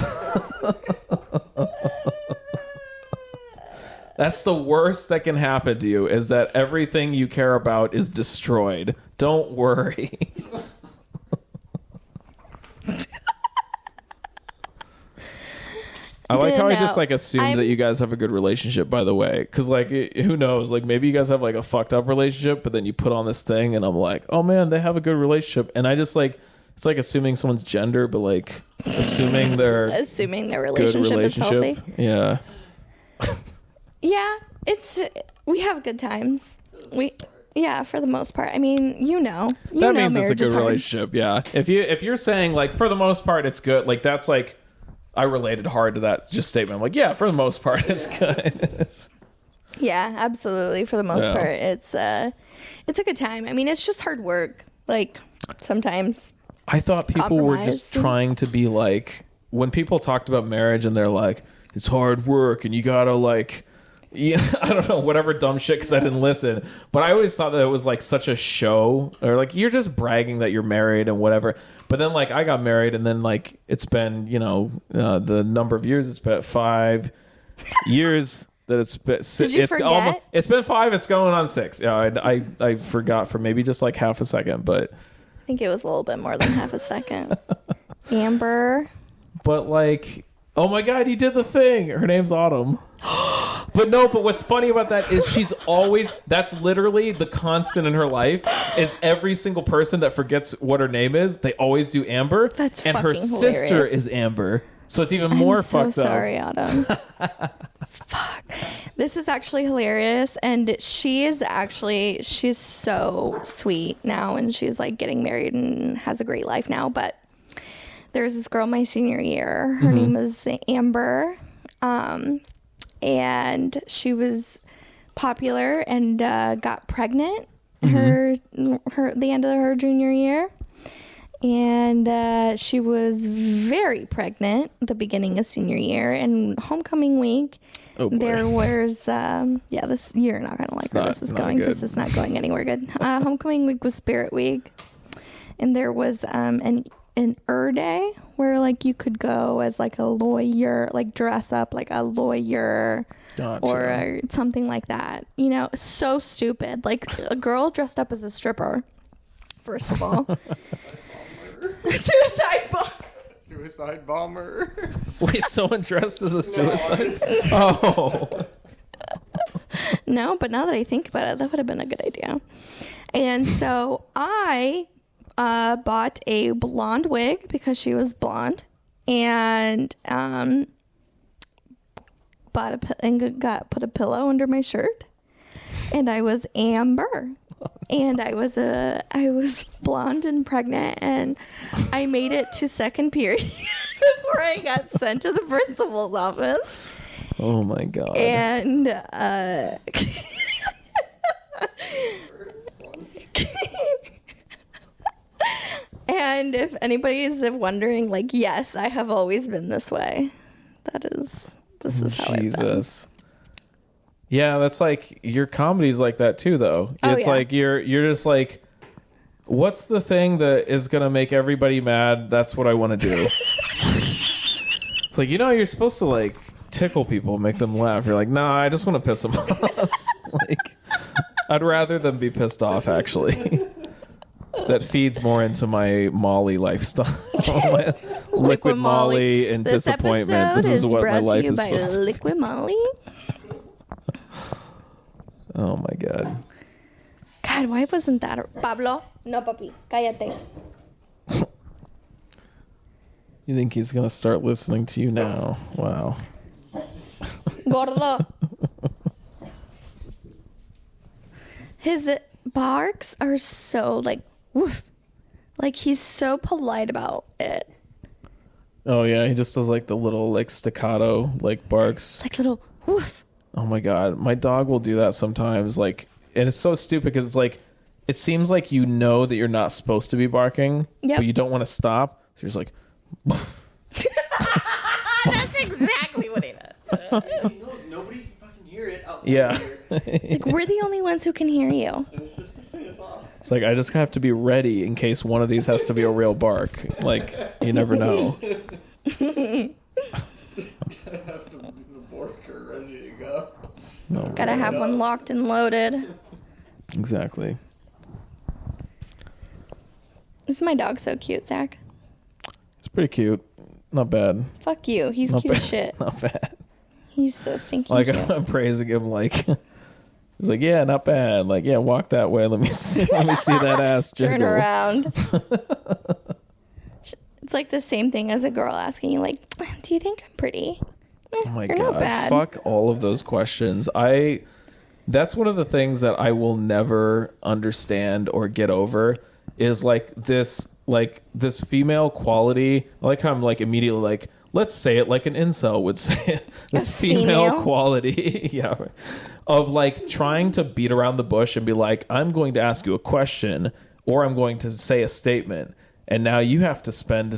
That's the worst that can happen to you, is that everything you care about is destroyed. Don't worry. I like how I just like assumed that you guys have a good relationship, by the way, because like who knows, like maybe you guys have like a fucked up relationship, but then you put on this thing and I'm like, oh man, they have a good relationship, and I just like, it's like assuming someone's gender, but like assuming their relationship is healthy. Yeah. Yeah, we have good times. For the most part. I mean, that means it's a good relationship. Yeah. If you're saying like for the most part it's good, like that's like, I related hard to that just statement. I'm like, yeah, for the most part it's good. Yeah, absolutely. For the most part it's a good time. I mean, it's just hard work. Like sometimes I thought people were just trying to be like, when people talked about marriage and they're like, it's hard work and you gotta like, yeah, I don't know, whatever dumb shit, because I didn't listen. But I always thought that it was like such a show, or like you're just bragging that you're married and whatever. But then like I got married, and then like it's been, you know, the number of years, it's been 5 years that it's been. Did you forget? It's been 5. It's going on 6. Yeah, I forgot for maybe just like half a second, but I think it was a little bit more than half a second. Amber. But like, oh my God, you did the thing. Her name's Autumn. But what's funny about that is that's literally the constant in her life is every single person that forgets what her name is, they always do Amber. That's and her fucking sister hilarious. is Amber. So it's even more I'm so fucked sorry, up. Adam. Fuck. This is actually hilarious. And she's so sweet now. And she's like getting married and has a great life now. But there's this girl my senior year. Her name was Amber. And she was popular and got pregnant the end of her junior year. And she was very pregnant at the beginning of senior year. And homecoming week, there was, this you're not going to like where this is going. Good. This is not going anywhere good. Homecoming week was Spirit Week. And there was an day where like you could go as like a lawyer, like dress up like a lawyer. Gotcha. Or something like that. You know, so stupid. Like a girl dressed up as a stripper, first of all. Suicide bomber. Wait, someone dressed as a suicide? Oh. No, but now that I think about it, that would have been a good idea. And so I bought a blonde wig because she was blonde, and put a pillow under my shirt, and I was Amber. And I was blonde and pregnant, and I made it to second period before I got sent to the principal's office. Oh my God. And and if anybody is wondering, like, yes, I have always been this way. This is how I've been. Jesus. Yeah, that's like your comedy's like that too, though. Oh, it's yeah. like you're just like, what's the thing that is gonna make everybody mad? That's what I want to do. It's like, you're supposed to like tickle people, make them laugh. You're like, nah, I just want to piss them off. Like, I'd rather them be pissed off. Actually, that feeds more into my Molly lifestyle. My liquid Molly and This disappointment. This is what my brought life to you is by supposed to be. Liquid Molly. Oh my God. God, why wasn't that Pablo? No, papi, cállate. You think he's gonna start listening to you now? Wow. Gordo. His barks are so like woof. Like he's so polite about it. Oh yeah, he just does like the little like staccato like barks. Like little woof. Oh my God, my dog will do that sometimes. Like, and it's so stupid because it's like, it seems like you know that you're not supposed to be barking, Yep. but you don't want to stop. So you're just like, That's exactly what he does. He knows nobody can fucking hear it outside yeah. here. Like we're the only ones who can hear you. And it's just pissing us off. It's like, I just have to be ready in case one of these has to be a real bark. Like, you never know. Gotta have the borker ready to go. No, Gotta have one locked and loaded. exactly. This is my dog so cute, Zach. It's pretty cute. Not bad. Fuck you. He's Not cute bad. as shit. Not bad. He's so stinking Like, cute. I'm praising him like, he's like, yeah, not bad. Like, yeah, walk that way. Let me see that ass jiggle. Turn around. It's like the same thing as a girl asking you, like, do you think I'm pretty? Oh my You're God. not bad. Fuck all of those questions. That's one of the things that I will never understand or get over is like this female quality. I like how I'm like immediately like, let's say it like an incel would say it. This female quality, yeah, of like trying to beat around the bush and be like, I'm going to ask you a question or I'm going to say a statement. And now you have to spend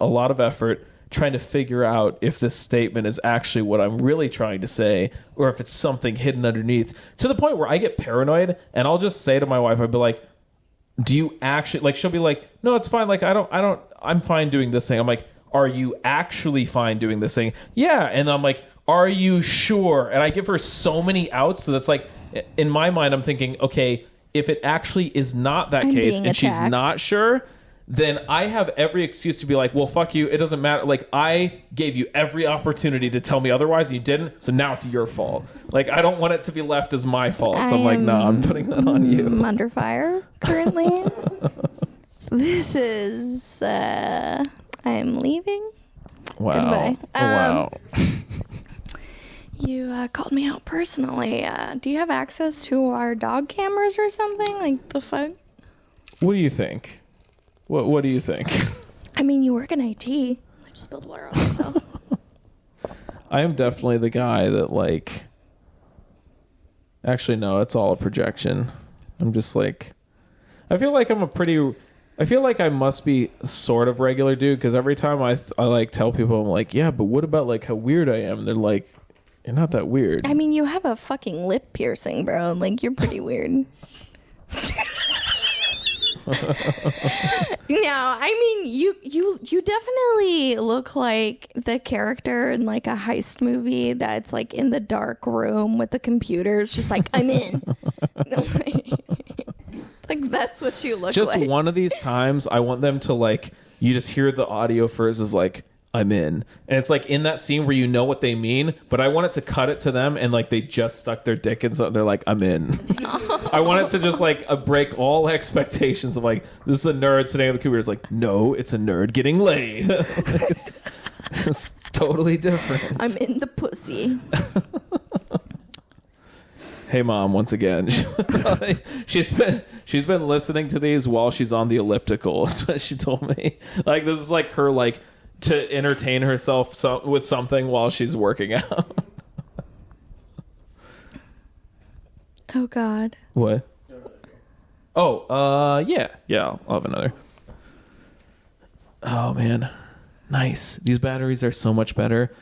a lot of effort trying to figure out if this statement is actually what I'm really trying to say or if it's something hidden underneath, to the point where I get paranoid and I'll just say to my wife, I'd be like, do you actually, like, she'll be like, no, it's fine. Like, I'm fine doing this thing. I'm like, are you actually fine doing this thing? Yeah. And I'm like, are you sure? And I give her so many outs. So that's like, in my mind, I'm thinking, okay, if it actually is not that case and she's not sure, then I have every excuse to be like, well, fuck you. It doesn't matter. Like, I gave you every opportunity to tell me otherwise, and you didn't. So now it's your fault. Like, I don't want it to be left as my fault. So I'm like, no, I'm putting that on you. I'm under fire currently. This is, I'm leaving. Wow. Goodbye. Wow. You called me out personally. Do you have access to our dog cameras or something? Like, the fuck? What do you think? What do you think? I mean, you work in IT. I just spilled water on myself. I am definitely the guy that, like... Actually, no, it's all a projection. I'm just like... I feel like I feel like I must be sort of regular dude, because every time I like tell people, I'm like, yeah, but what about like how weird I am? They're like, you're not that weird. I mean, you have a fucking lip piercing, bro. Like, you're pretty weird. No, I mean, you definitely look like the character in like a heist movie that's like in the dark room with the computers, just like, I'm in. Like, that's what you look just like. Just one of these times, I want them to, like, you just hear the audio first of, like, I'm in. And it's, like, in that scene where you know what they mean, but I want it to cut it to them and, like, they just stuck their dick in something. They're like, I'm in. I want it to just, like, break all expectations of, like, this is a nerd sitting on the computer. It's like, no, it's a nerd getting laid. Like, it's totally different. I'm in the pussy. Hey mom, once again, she's been listening to these while she's on the elliptical. Is what she told me. Like, this is like her, like, to entertain herself with something while she's working out. Oh God. What? Oh, yeah, I'll have another. Oh man, nice. These batteries are so much better.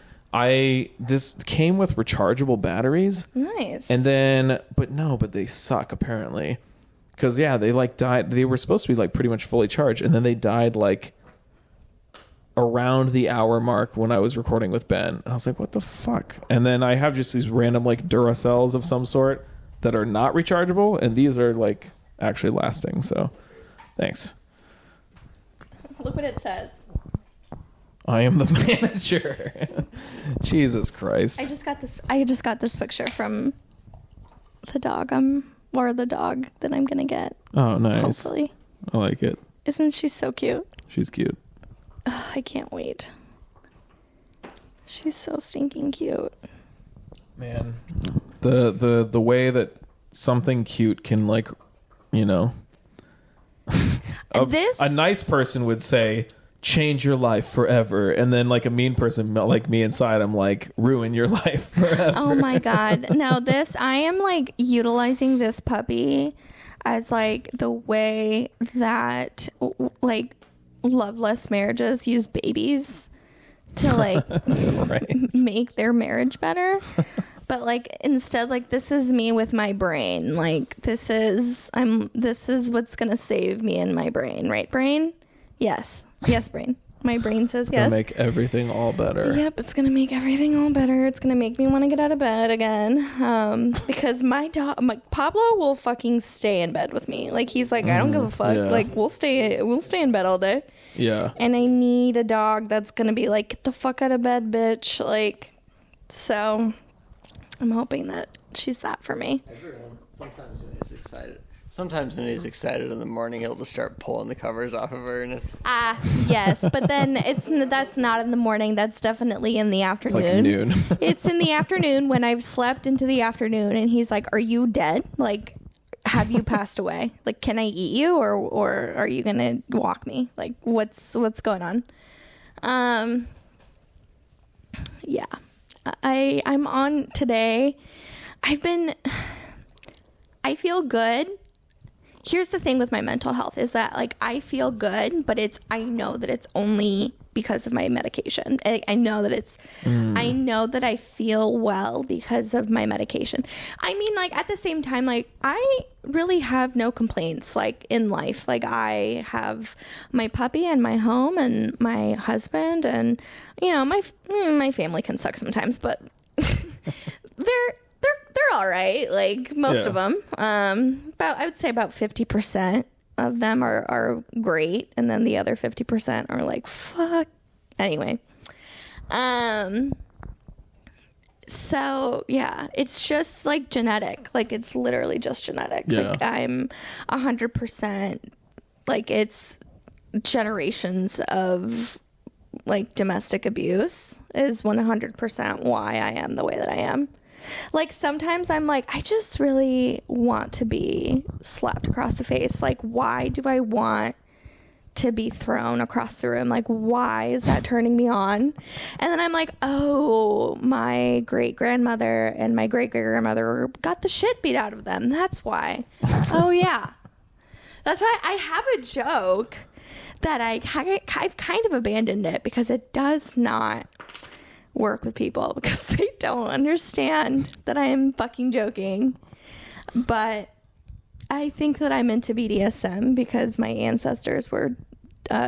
This came with rechargeable batteries. Nice. And then, but they suck apparently. Because, yeah, they like died. They were supposed to be like pretty much fully charged. And then they died like around the hour mark when I was recording with Ben. And I was like, what the fuck? And then I have just these random like Duracells of some sort that are not rechargeable. And these are like actually lasting. So thanks. Look what it says. I am the manager. Jesus Christ. I just got this picture from the dog the dog that I'm gonna get. Oh, nice. Hopefully. I like it. Isn't she so cute? She's cute. Oh, I can't wait. She's so stinking cute. Man. The way that something cute can, like, you know, a nice person would say change your life forever, and then like a mean person like me inside, I'm like, ruin your life forever. Oh my God. Now I am like utilizing this puppy as like the way that like loveless marriages use babies to like right. Make their marriage better. But like instead, like, this is me with my brain. Like, this is what's gonna save me in my brain, right, brain? Yes, brain. My brain says yes. It's gonna make everything all better. Yep, it's gonna make everything all better. It's gonna make me want to get out of bed again. Because my Pablo will fucking stay in bed with me. Like, he's like, I don't give a fuck. Yeah. Like, we'll stay in bed all day. Yeah. And I need a dog that's gonna be like, get the fuck out of bed, bitch. Like, so I'm hoping that she's that for me. Everyone, sometimes when he's excited in the morning, he'll just start pulling the covers off of her, and it's yes, but then that's not in the morning. That's definitely in the afternoon. It's like noon. It's in the afternoon when I've slept into the afternoon, and he's like, "Are you dead? Like, have you passed away? Like, can I eat you, or are you gonna walk me? Like, what's going on?" Yeah. I'm on today. I feel good. Here's the thing with my mental health is that, like, I feel good, but I know that it's only because of my medication. I know that I know that I feel well because of my medication. I mean, like, at the same time, like, I really have no complaints, like, in life. Like, I have my puppy and my home and my husband, and, you know, my family can suck sometimes, but they're all right. Like, most of them, I would say about 50%. of them are great, and then the other 50% are like, fuck. Anyway. So yeah, it's just like genetic. Like it's literally just genetic. Yeah. Like I'm 100%, like it's generations of like domestic abuse is 100% why I am the way that I am. Like sometimes I'm like, I just really want to be slapped across the face. Like, why do I want to be thrown across the room? Like, why is that turning me on? And then I'm like, oh, my great grandmother and my great great grandmother got the shit beat out of them. That's why. Oh yeah, that's why I have a joke that I've kind of abandoned it because it does not work with people because they don't understand that I am fucking joking. But I think that I'm into BDSM because my ancestors were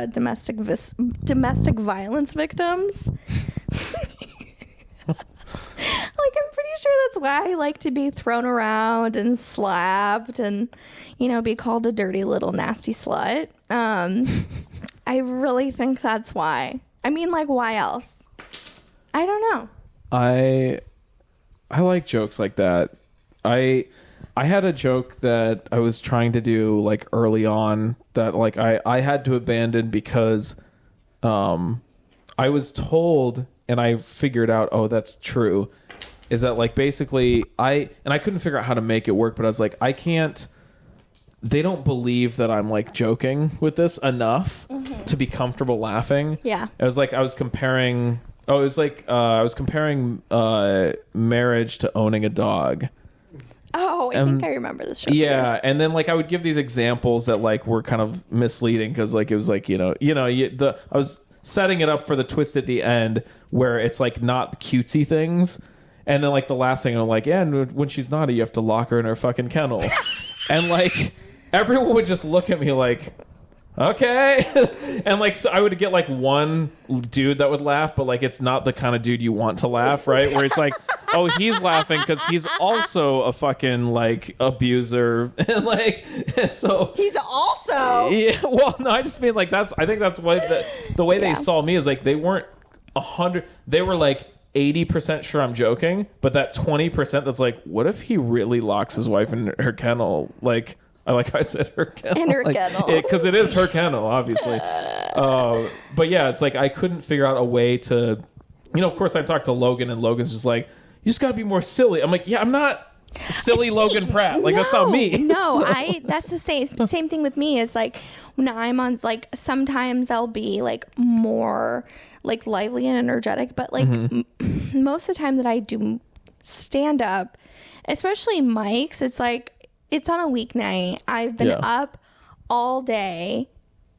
domestic violence victims. Like, I'm pretty sure that's why I like to be thrown around and slapped and, you know, be called a dirty little nasty slut. I really think that's why. I mean, like, why else? I don't know. I like jokes like that. I had a joke that I was trying to do like early on that like I had to abandon because I was told, and I figured out, oh, that's true, is that like basically I couldn't figure out how to make it work, but I was like, they don't believe that I'm like joking with this enough to be comfortable laughing. Yeah. I was comparing marriage to owning a dog. Oh, I think I remember this show. Yeah, and then like I would give these examples that like were kind of misleading because like it was like I was setting it up for the twist at the end where it's like not cutesy things, and then like the last thing I'm like, yeah, and when she's naughty, you have to lock her in her fucking kennel, and like everyone would just look at me like, okay. And like so I would get like one dude that would laugh, but like it's not the kind of dude you want to laugh, right? Where it's like, oh, he's laughing because he's also a fucking like abuser. And like so He's also yeah, well no, I just mean like I think that's why the way they saw me is like they weren't 100, they were like 80% sure I'm joking, but that 20% that's like, what if he really locks his wife in her kennel? Like I said, her kennel. In her kennel. Because it is her kennel, obviously. But yeah, it's like I couldn't figure out a way to, of course I talked to Logan, and Logan's just like, you just got to be more silly. I'm like, yeah, I'm not silly Logan Pratt. Like, that's not me. No, So- that's the same thing with me is like when I'm on, like sometimes I'll be like more like lively and energetic, but like most of the time that I do stand up, especially mics, it's like, it's on a weeknight. I've been up all day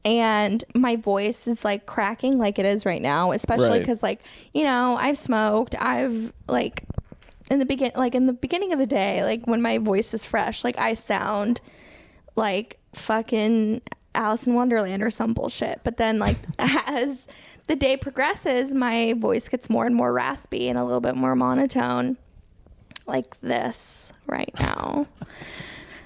and my voice is like cracking like it is right now, especially because like, I've smoked. I've like in the beginning of the day, like when my voice is fresh, like I sound like fucking Alice in Wonderland or some bullshit. But then like as the day progresses, my voice gets more and more raspy and a little bit more monotone, like this right now.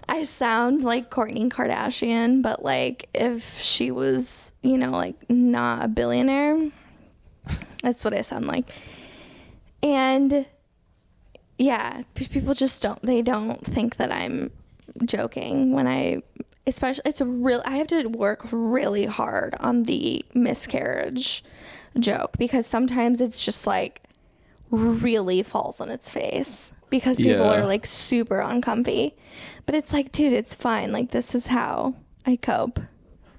I sound like Kourtney Kardashian, but like if she was, like not a billionaire, that's what I sound like. And yeah, people just don't think that I'm joking when I have to work really hard on the miscarriage joke because sometimes it's just like really falls on its face. Because people are like super uncomfy. But it's like, dude, it's fine. Like, this is how I cope.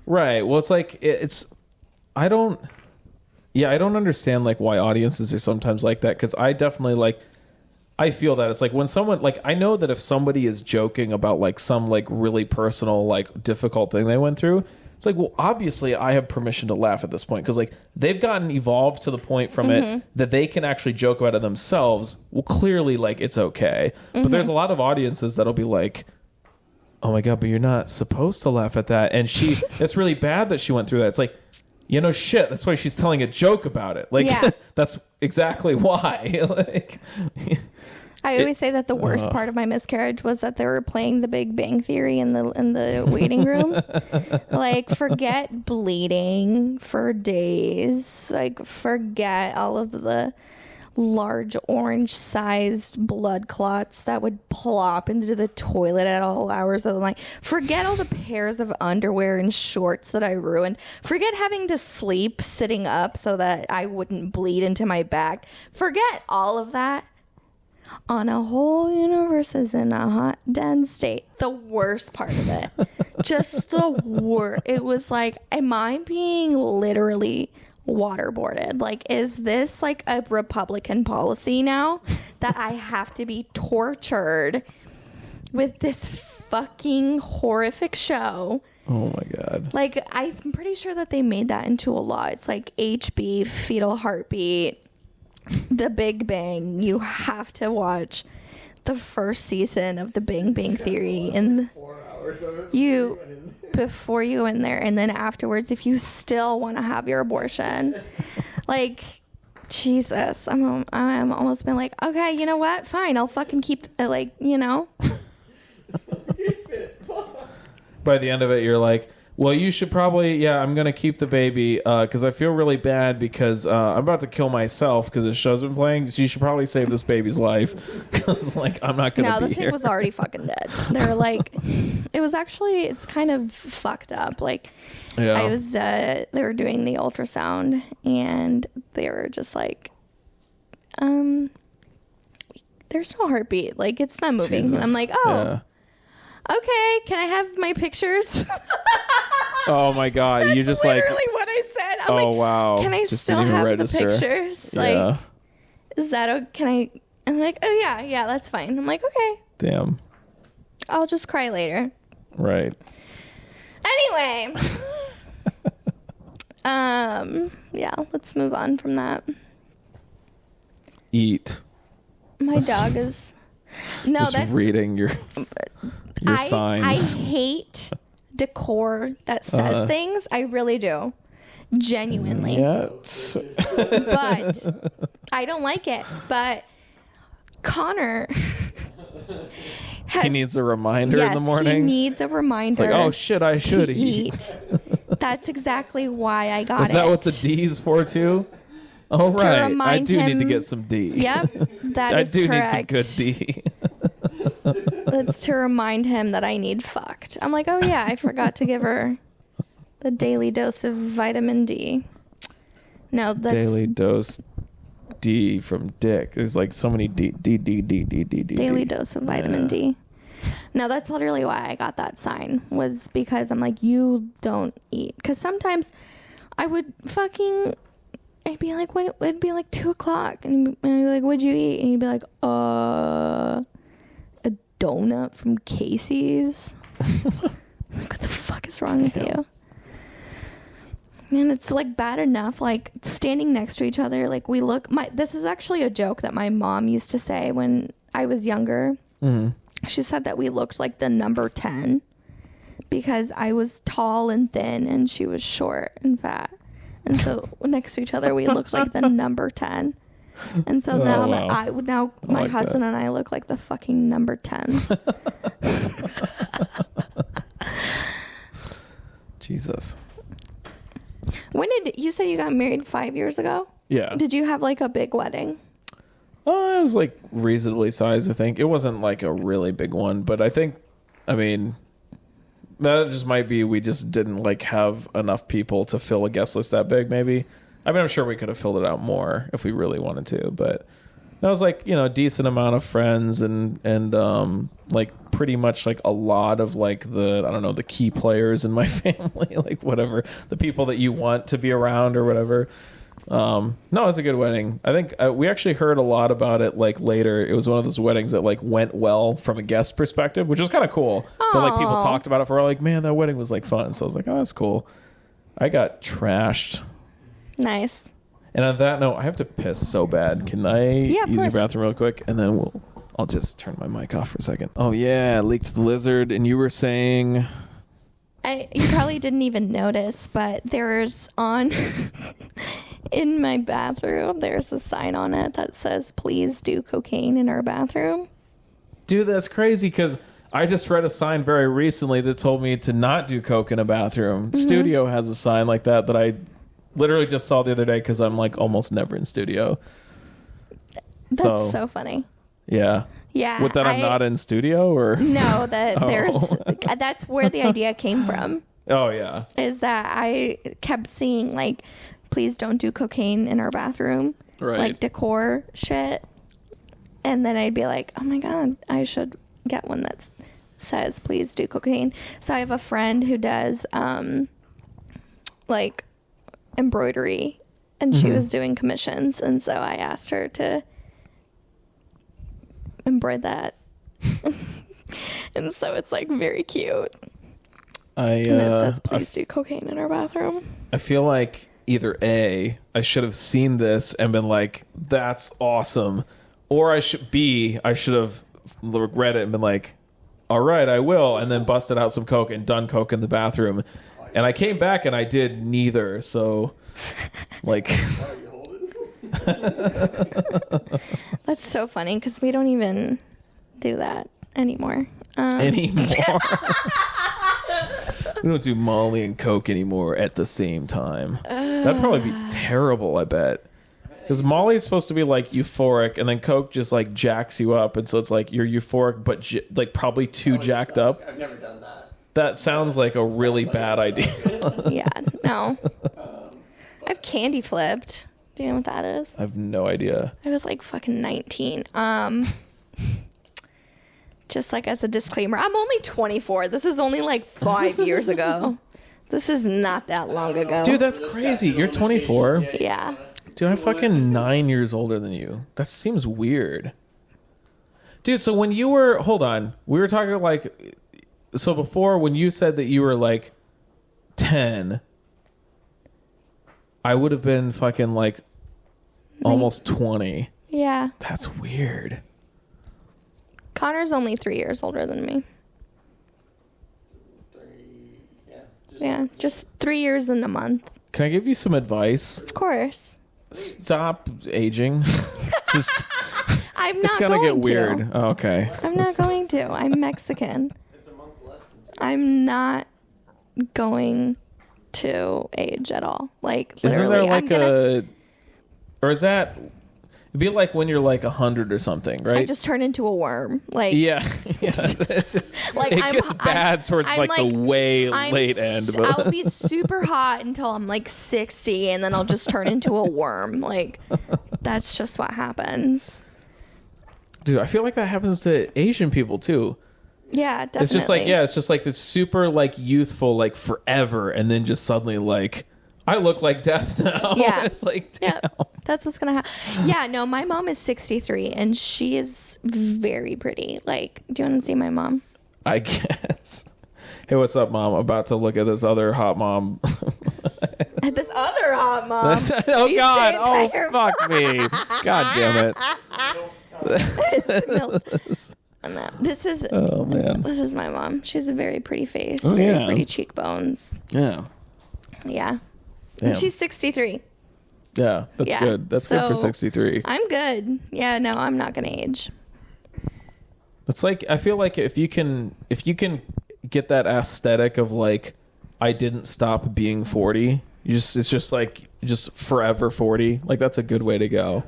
Right. Well, it's like, I don't understand like why audiences are sometimes like that. Cause I definitely like, I feel that it's like when someone like, I know that if somebody is joking about like some like really personal, like difficult thing they went through, it's like, well, obviously I have permission to laugh at this point because like they've gotten evolved to the point from it that they can actually joke about it themselves. Well, clearly like it's okay. But there's a lot of audiences that'll be like, oh my God, but you're not supposed to laugh at that. And it's really bad that she went through that. It's like, shit. That's why she's telling a joke about it. Like that's exactly why. Like, I always say that the worst part of my miscarriage was that they were playing The Big Bang Theory in the waiting room. Like, forget bleeding for days. Like, forget all of the large orange-sized blood clots that would plop into the toilet at all hours of the night. Forget all the pairs of underwear and shorts that I ruined. Forget having to sleep sitting up so that I wouldn't bleed into my back. Forget all of that. On a whole universe is in a hot, dense state. The worst part of it. Just the worst. It was like, am I being literally waterboarded? Like, is this like a Republican policy now that I have to be tortured with this fucking horrific show? Oh my God. Like, I'm pretty sure that they made that into a law. It's like HB, fetal heartbeat, The Big Bang. You have to watch the first season of The Big Bang Theory in 4 hours of it before you go in there, and then afterwards if you still want to have your abortion. Like, Jesus, I'm almost been like, okay, you know what, fine, I'll fucking keep like, you know. By the end of it, you're like, well, you should probably, I'm going to keep the baby because I feel really bad because I'm about to kill myself because the show's been playing. So you should probably save this baby's life because, like, I'm not going to be here. No, the thing was already fucking dead. They're like, it's kind of fucked up. Like, I was, they were doing the ultrasound and they were just like, there's no heartbeat. Like, it's not moving. Jesus. And I'm like, oh. Okay, can I have my pictures? Oh my God, you just like literally what I said. I'm like, wow, can I just still didn't even have register. the pictures? Like, is that okay? Can I? I'm like, oh yeah, that's fine. I'm like, okay, damn, I'll just cry later. Right. Anyway, yeah, let's move on from that. Eat. My dog is Just that's reading your signs. I hate decor that says things. I really do. Genuinely. Yes. But I don't like it. But Connor he needs a reminder in the morning. He needs a reminder. Like, oh shit, I should to eat. That's exactly why I got it. Is that what the D's for too? Oh right, I do need to get some D. Yep, that I is do correct. need some good D. It's to remind him that I need fucked. I'm like, oh yeah, I forgot to give her the daily dose of vitamin D. No, that's daily dose D from Dick. There's like so many D. Daily dose of vitamin D. No, that's literally why I got that sign, was because I'm like, you don't eat. Because sometimes I would I'd be like, when it'd be like 2:00, and I'd be like, what'd you eat? And he'd be like, a donut from Casey's. Like, what the fuck is wrong with you? And it's like bad enough, like standing next to each other, like we look. This is actually a joke that my mom used to say when I was younger. Mm-hmm. She said that we looked like the number 10 because I was tall and thin and she was short and fat. And so next to each other, we looked like the number 10. And so now my husband and I look like the fucking number 10. Jesus. When did you say you got married 5 years ago? Yeah. Did you have like a big wedding? It was like reasonably sized, I think. It wasn't like a really big one, but I mean, that just might be we just didn't like have enough people to fill a guest list that big, maybe. I mean, I'm sure we could have filled it out more if we really wanted to, but that was like, a decent amount of friends and like pretty much like a lot of like the key players in my family, like whatever, the people that you want to be around or whatever. No, it was a good wedding. I think we actually heard a lot about it like later. It was one of those weddings that like went well from a guest perspective, which was kind of cool. But like people talked about it for like, man, that wedding was like fun. So I was like, oh, that's cool. I got trashed. Nice. And on that note, I have to piss so bad. Can I use your bathroom real quick? And then I'll just turn my mic off for a second. Oh yeah, leaked the lizard. And you were saying... You probably didn't even notice, but there's on In my bathroom, there's a sign on it that says, "Please do cocaine in our bathroom." Dude, that's crazy because I just read a sign very recently that told me to not do coke in a bathroom. Studio has a sign like that I literally just saw the other day because I'm like almost never in studio. That's so funny. Yeah. Yeah. With that I'm not in studio or? No, that that's where the idea came from. Oh, yeah. Is that I kept seeing like, please don't do cocaine in our bathroom. Right. Like decor shit. And then I'd be like, oh my God, I should get one that says, please do cocaine. So I have a friend who does like embroidery and she was doing commissions. And so I asked her to embroider that. And so it's like very cute. And it says, please do cocaine in our bathroom. I feel like either A, I should have seen this and been like, that's awesome. Or I should have read it and been like, all right, I will. And then busted out some coke and done coke in the bathroom. And I came back and I did neither. So, like... That's so funny because we don't even do that anymore. Anymore. We don't do Molly and coke anymore at the same time. That'd probably be terrible, I bet. Because Molly is supposed to be like euphoric, and then coke just like jacks you up, and so it's like you're euphoric, but like probably too jacked up. I've never done that. That sounds like a really bad idea. Yeah, no. I've candy flipped. Do you know what that is? I have no idea. I was like fucking 19. Just like as a disclaimer, I'm only 24. This is only like 5 years ago. This is not that long ago. Dude, that's crazy. You're 24. Yeah. Dude, I'm fucking 9 years older than you. That seems weird. Dude, so when you were... Hold on. We were talking like... So before, when you said that you were like 10, I would have been fucking like almost 20. Yeah. That's weird. Connor's only 3 years older than me. Yeah, just 3 years and a month. Can I give you some advice? Of course. Stop aging. Just... I'm it's not gonna going get weird. Oh, okay. I'm not going to. I'm Mexican. It's a month less than 3. I'm not going to age at all. Like, Isn't literally. there like or is that... It'd be like when you're like 100 or something, right? I just turn into a worm. Like, yeah. It's just like it gets bad towards I'm like the way late end. But... I'll be super hot until I'm like 60, and then I'll just turn into a worm. Like, that's just what happens. Dude, I feel like that happens to Asian people too. Yeah, definitely. It's just like it's just like this super like youthful like forever, and then just suddenly like I look like death now. Yeah. It's like, damn. Yeah, that's what's gonna happen. Yeah, no, my mom is 63 and she is very pretty. Like, do you want to see my mom? I guess. Hey, what's up, mom? About to look at this other hot mom. At this other hot mom. Oh You God! said Oh there. fuck me! God damn it! This is Oh man. this is my mom. She's a very pretty face, Oh, very yeah. pretty cheekbones. Yeah. Yeah. Damn. And she's 63. Yeah, that's Yeah. good. That's good for So, 63. I'm good. Yeah, no, I'm not gonna age. It's like I feel like if you can get that aesthetic of like I didn't stop being 40, it's just like just forever 40. Like that's a good way to go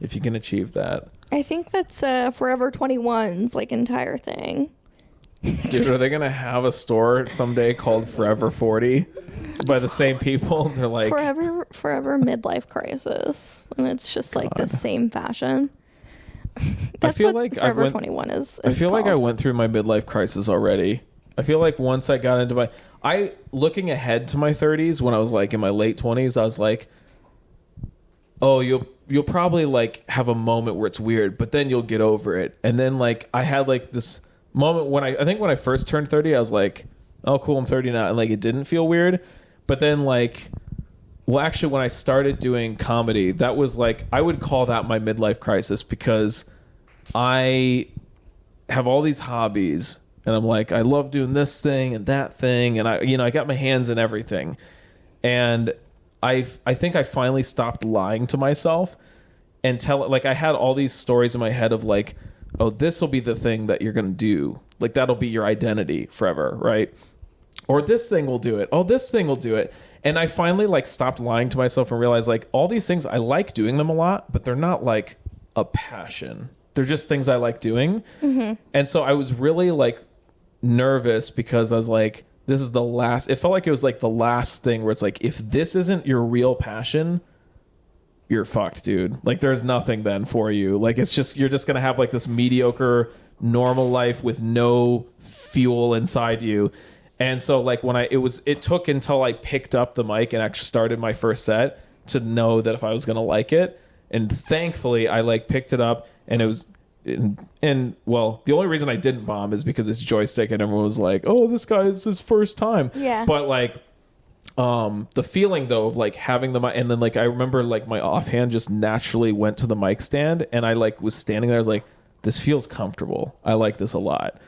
if you can achieve that. I think that's Forever 21's like entire thing. Dude, are they gonna have a store someday called Forever 40 by the same people? They're like Forever midlife crisis, and it's just like the same fashion. That's feel what like Forever 21 is. I feel like I called. went through my midlife crisis already. I feel like once I got into looking ahead to my 30s when I was like in my late 20s, I was like, oh, you'll probably like have a moment where it's weird, but then you'll get over it. And then like I had like this moment when I think when I first turned 30, I was like, oh cool, I'm 30 now, and like it didn't feel weird. But then like, well, actually when I started doing comedy, that was like I would call that my midlife crisis because I have all these hobbies and I'm like I love doing this thing and that thing, and I got my hands in everything, and I think I finally stopped lying to myself and like I had all these stories in my head of like, oh, this will be the thing that you're going to do. Like that'll be your identity forever, right? Or this thing will do it. Oh, this thing will do it. And I finally like stopped lying to myself and realized like all these things, I like doing them a lot, but they're not like a passion. They're just things I like doing. Mm-hmm. And so I was really like nervous because I was like, this is the last, it felt like it was like the last thing where it's like, if this isn't your real passion, you're fucked, dude. Like there's nothing then for you. Like it's just, you're just going to have like this mediocre, normal life with no fuel inside you. And so like when it took until I picked up the mic and actually started my first set to know that if I was going to like it. And thankfully I like picked it up and it was, and well, the only reason I didn't bomb is because it's joystick and everyone was like, oh, this guy is his first time. Yeah. But like, the feeling though of like having the mic, and then like I remember like my offhand just naturally went to the mic stand and I like was standing there. I was like, this feels comfortable. I like this a lot.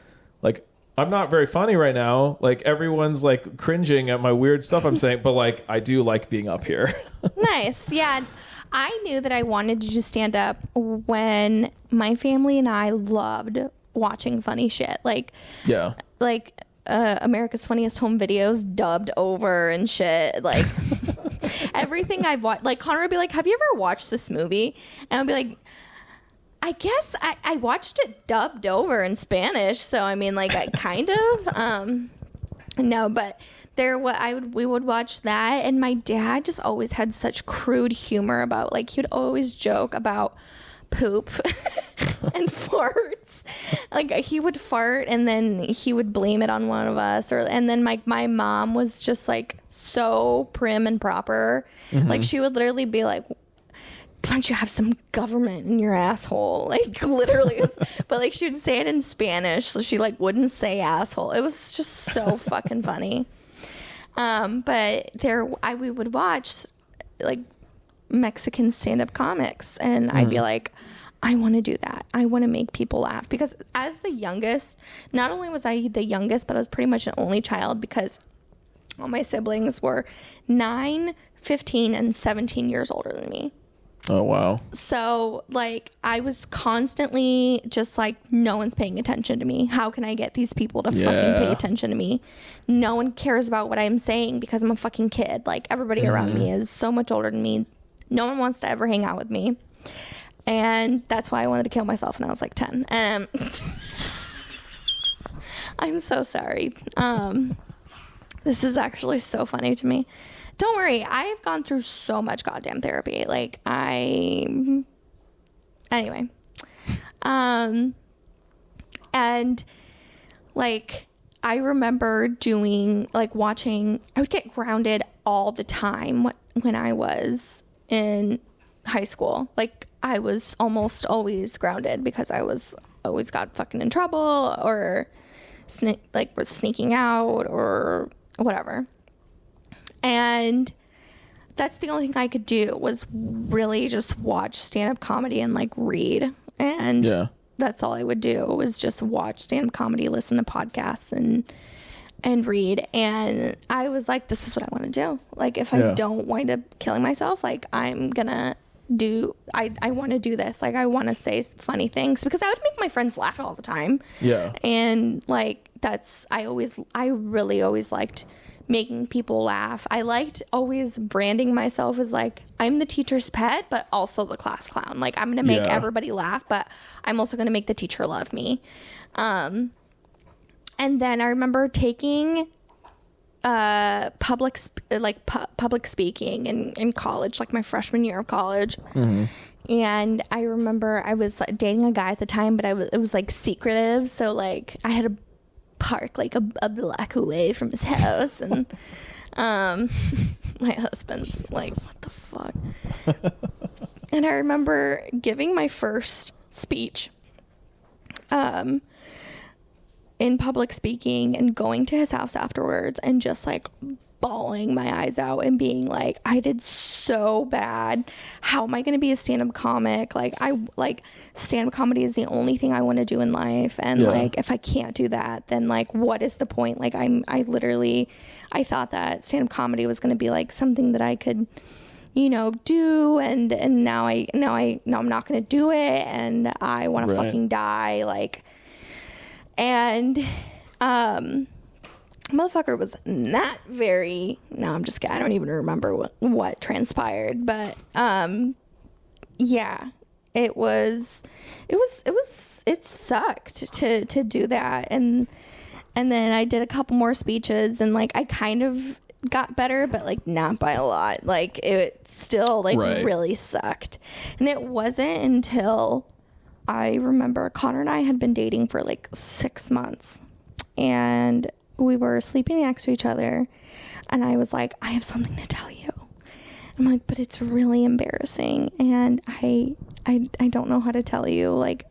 Like, I'm not very funny right now. Like everyone's like cringing at my weird stuff I'm saying, but like I do like being up here. Nice. Yeah. I knew that I wanted to do stand up when my family and I loved watching funny shit. Like, yeah. Like America's Funniest Home Videos dubbed over and shit. Like everything I've watched. Like Connor would be like, have you ever watched this movie? And I'd be like, I guess I watched it dubbed over in Spanish, so I mean, like, I kind of, no, but we would watch that, and my dad just always had such crude humor about, like, he would always joke about poop and farts. Like, he would fart, and then he would blame it on one of us, and then my mom was just, like, so prim and proper. Mm-hmm. Like, she would literally be like, why don't you have some government in your asshole? Like literally, but like she would say it in Spanish, so she like wouldn't say asshole. It was just so fucking funny. But we would watch like Mexican stand-up comics, and I'd be like, I want to do that. I want to make people laugh, because as the youngest, not only was I the youngest, but I was pretty much an only child because all my siblings were 9, 15, and 17 years older than me. Oh, wow. So, like, I was constantly just like, no one's paying attention to me. How can I get these people to fucking pay attention to me? No one cares about what I'm saying because I'm a fucking kid. Like, everybody around me is so much older than me. No one wants to ever hang out with me. And that's why I wanted to kill myself when I was like 10. I'm so sorry. This is actually so funny to me. Don't worry, I've gone through so much goddamn therapy. Like, anyway. And, like, I remember watching, I would get grounded all the time when I was in high school. Like, I was almost always grounded because I was always got fucking in trouble or, was sneaking out or whatever. And that's the only thing I could do was really just watch stand-up comedy and like read. And that's all I would do was just watch stand-up comedy, listen to podcasts and read. And I was like, this is what I want to do. Like, if I don't wind up killing myself, like I want to do this. Like, I want to say funny things because I would make my friends laugh all the time. Yeah. And like, I really always liked making people laugh. I liked always branding myself as like, I'm the teacher's pet, but also the class clown. Like, I'm going to make everybody laugh, but I'm also going to make the teacher love me. And then I remember taking public speaking in college, like my freshman year of college. Mm-hmm. And I remember I was dating a guy at the time, but it was like secretive. So like I had to park like a block away from his house, and my husband's like, what the fuck? And I remember giving my first speech in public speaking and going to his house afterwards and just like bawling my eyes out and being like, I did so bad. How am I going to be a stand-up comic? Like, stand-up comedy is the only thing I want to do in life. And like, if I can't do that, then like, what is the point? Like, I thought that stand-up comedy was going to be like something that I could, you know, do. And now I'm not going to do it. And I want to fucking die. Like, and, motherfucker was not very, no, I'm just kidding. I don't even remember what transpired, but yeah, it sucked to do that. And then I did a couple more speeches and like I kind of got better, but like not by a lot. Like it still like really sucked. And it wasn't until I remember Connor and I had been dating for like 6 months, and we were sleeping next to each other, and I was like, I have something to tell you. I'm like, but it's really embarrassing, and I don't know how to tell you. Like,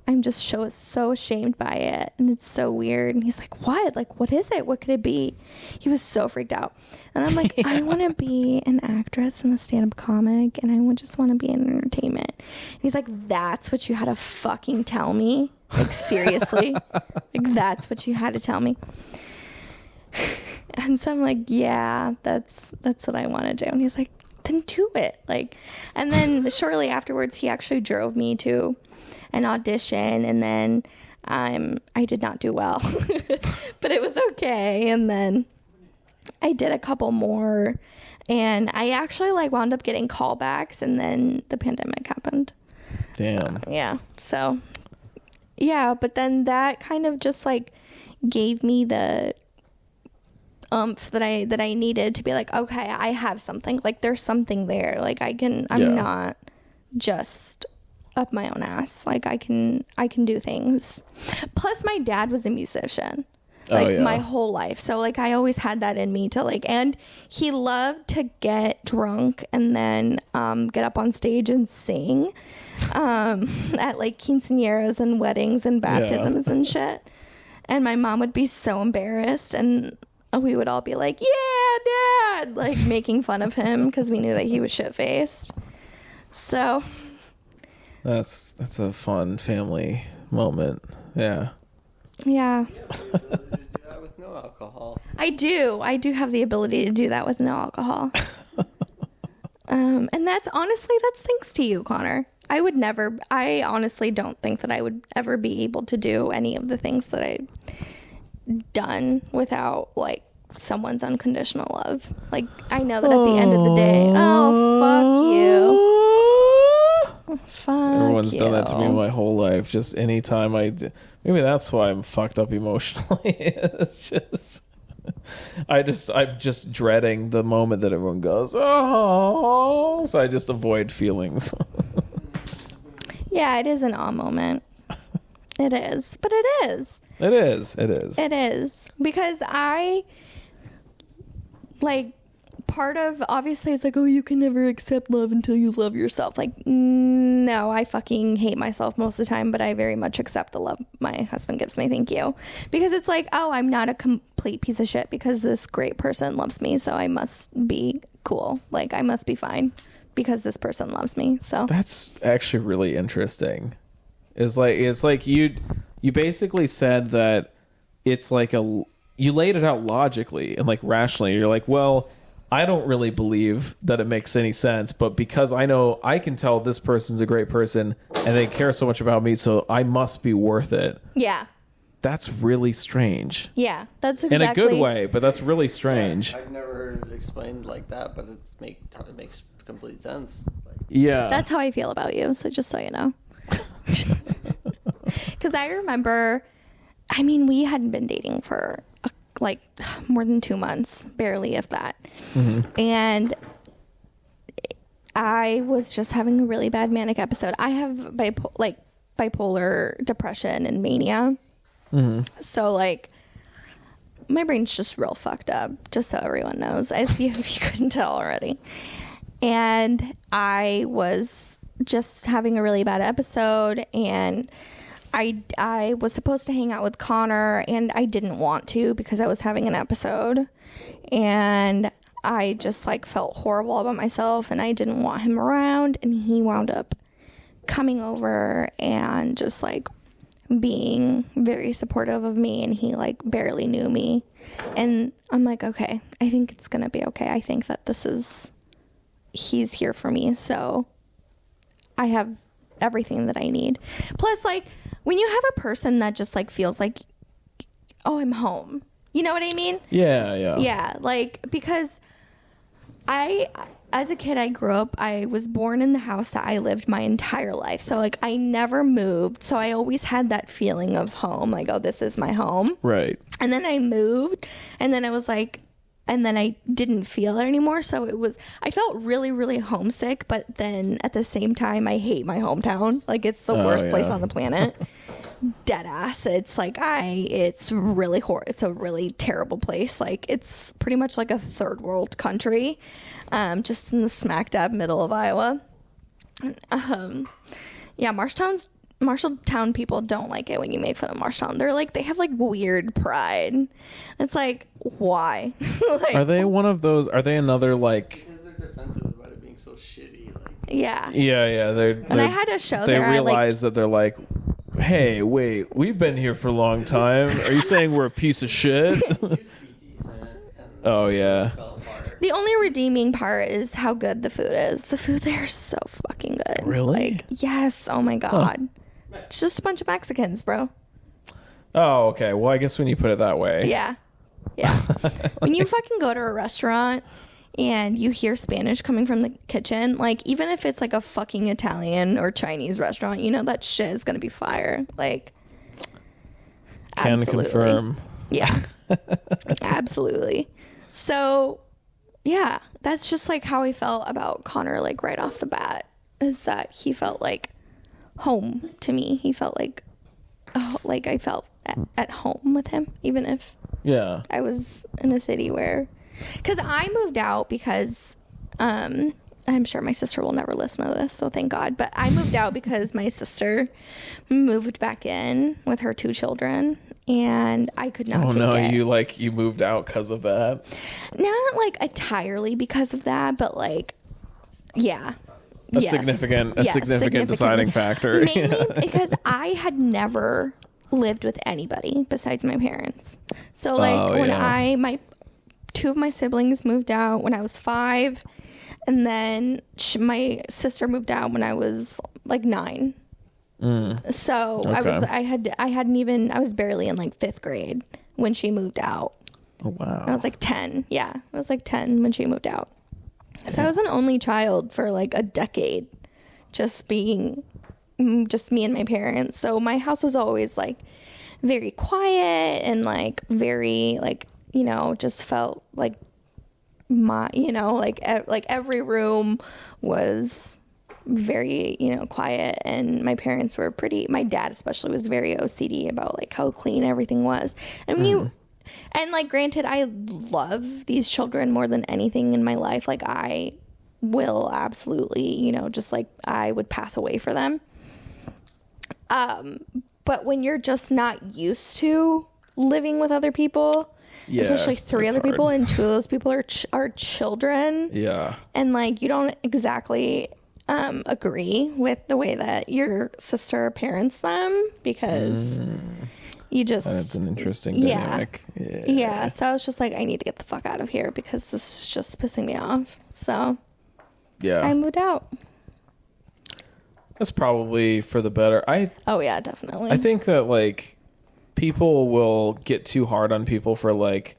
I'm just so ashamed by it, and it's so weird. And he's like, what? Like, what is it? What could it be? He was so freaked out. And I'm like, I want to be an actress and a stand-up comic, and I just want to be in entertainment. And he's like, that's what you had to fucking tell me? Like, seriously? Like, that's what you had to tell me? And so I'm like, yeah, that's what I want to do. And he's like, then do it. Like, and then shortly afterwards, he actually drove me to an audition, and then I did not do well, but it was okay. And then I did a couple more, and I actually like wound up getting callbacks, and then the pandemic happened. Damn. Yeah. So yeah, but then that kind of just like gave me the oomph that I needed to be like, okay, I have something. Like, there's something there. Like, I'm not just up my own ass. Like, I can do things. Plus, my dad was a musician, like, my whole life. So, like, I always had that in me to, like, and he loved to get drunk and then get up on stage and sing at, like, quinceañeras and weddings and baptisms and shit. And my mom would be so embarrassed, and we would all be like, yeah, Dad, like, making fun of him because we knew that he was shit-faced. So that's a fun family moment. Yeah. Yeah. Do that with no alcohol. I do have the ability to do that with no alcohol. And that's thanks to you, Connor. I honestly don't think that I would ever be able to do any of the things that I've done without, like, someone's unconditional love. Like, I know that at the end of the day, Everyone's done that to me my whole life. Just anytime maybe that's why I'm fucked up emotionally. It's just, I'm just dreading the moment that everyone goes, oh, so I just avoid feelings. Yeah, it is an awe moment. It is, but it is. It is. It is. Because I, like, part of, obviously, it's like, oh, you can never accept love until you love yourself. Like, no, I fucking hate myself most of the time, but I very much accept the love my husband gives me. Thank you. Because it's like, oh, I'm not a complete piece of shit because this great person loves me, so I must be cool. Like, I must be fine because this person loves me. So that's actually really interesting. It's like you basically said that it's like you laid it out logically and like rationally. You're like, well, I don't really believe that it makes any sense, but because I know I can tell this person's a great person and they care so much about me, so I must be worth it. Yeah. That's really strange. Yeah, that's exactly. In a good way, but that's really strange. Yeah, I've never heard it explained like that, but it makes complete sense. Like, yeah. That's how I feel about you, so just so you know. Because I remember, I mean, we hadn't been dating for like more than 2 months, barely, if that. Mm-hmm. And I was just having a really bad manic episode. I have bipolar depression and mania. Mm-hmm. So, like, my brain's just real fucked up, just so everyone knows, if you couldn't tell already. And I was just having a really bad episode, and I was supposed to hang out with Connor, and I didn't want to because I was having an episode, and I just like felt horrible about myself, and I didn't want him around, and he wound up coming over and just like being very supportive of me, and he like barely knew me, and I'm like, okay, I think it's gonna be okay. I think that he's here for me, so I have everything that I need. Plus, like, when you have a person that just like feels like, oh, I'm home, you know what I mean? Yeah, like, because as a kid, I was born in the house that I lived my entire life. So, like, I never moved. So I always had that feeling of home. Like, oh, this is my home. Right. And then I moved. And then I was like, and then I didn't feel it anymore. So I felt really, really homesick. But then at the same time, I hate my hometown. Like, it's the worst place on the planet. Dead ass. It's like it's really it's a really terrible place. Like, it's pretty much like a third world country, just in the smack dab middle of Iowa. Yeah, Marshalltown people don't like it when you make fun of Marshalltown. They're like, they have like weird pride. It's like, why? Like, are they one of those? Are they another like? Because they're defensive about it being so shitty. Like, yeah. And I had a show they there. realize that they're like, hey, wait, we've been here for a long time. Are you saying we're a piece of shit? it used to be decent. And Oh, yeah. it fell apart. The only redeeming part is how good the food is. The food there is so fucking good. Really? Like, yes. Oh my God. It's just a bunch of Mexicans, bro. Oh, okay. Well, I guess when you put it that way. Yeah. Yeah. When you fucking go to a restaurant and you hear Spanish coming from the kitchen, like, even if it's like a fucking Italian or Chinese restaurant, you know that shit is gonna be fire. Like, Can absolutely. confirm. Yeah. Absolutely. So, yeah, that's just like how I felt about Connor, like, right off the bat, is that he felt like home to me. He felt like, oh, like I felt at home with him, even if I was in a city where, because I moved out because I'm sure my sister will never listen to this, so thank God, but I moved out because my sister moved back in with her 2 children, and I could not take it. You moved out because of that? Not like entirely because of that, but like, yeah. A significant deciding factor. Mainly because I had never lived with anybody besides my parents. So like when 2 of my siblings moved out when I was 5, and then my sister moved out when I was like 9. So okay. I was barely in like 5th grade when she moved out. Oh, wow. I was like 10. Yeah, I was like 10 when she moved out. So I was an only child for like a decade, just me and my parents. So my house was always like very quiet and like very like, you know, just felt like like every room was very, you know, quiet, and my parents were my dad especially was very OCD about like how clean everything was. And and like, granted, I love these children more than anything in my life. Like, I will absolutely, you know, just like I would pass away for them. But when you're just not used to living with other people, especially 3 other people, and 2 of those people are children. Yeah. And like, you don't exactly agree with the way that your sister parents them, because that's an interesting dynamic. Yeah. So I was just like, I need to get the fuck out of here because this is just pissing me off. So I moved out. That's probably for the better. Oh yeah, definitely. I think that like people will get too hard on people for like,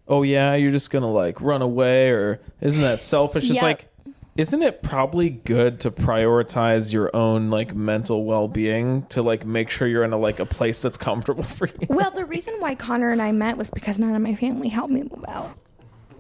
oh yeah, you're just gonna like run away, or isn't that selfish? It's like, isn't it probably good to prioritize your own like mental well-being to like make sure you're in a place that's comfortable for you? Well, the reason why Connor and I met was because none of my family helped me move out.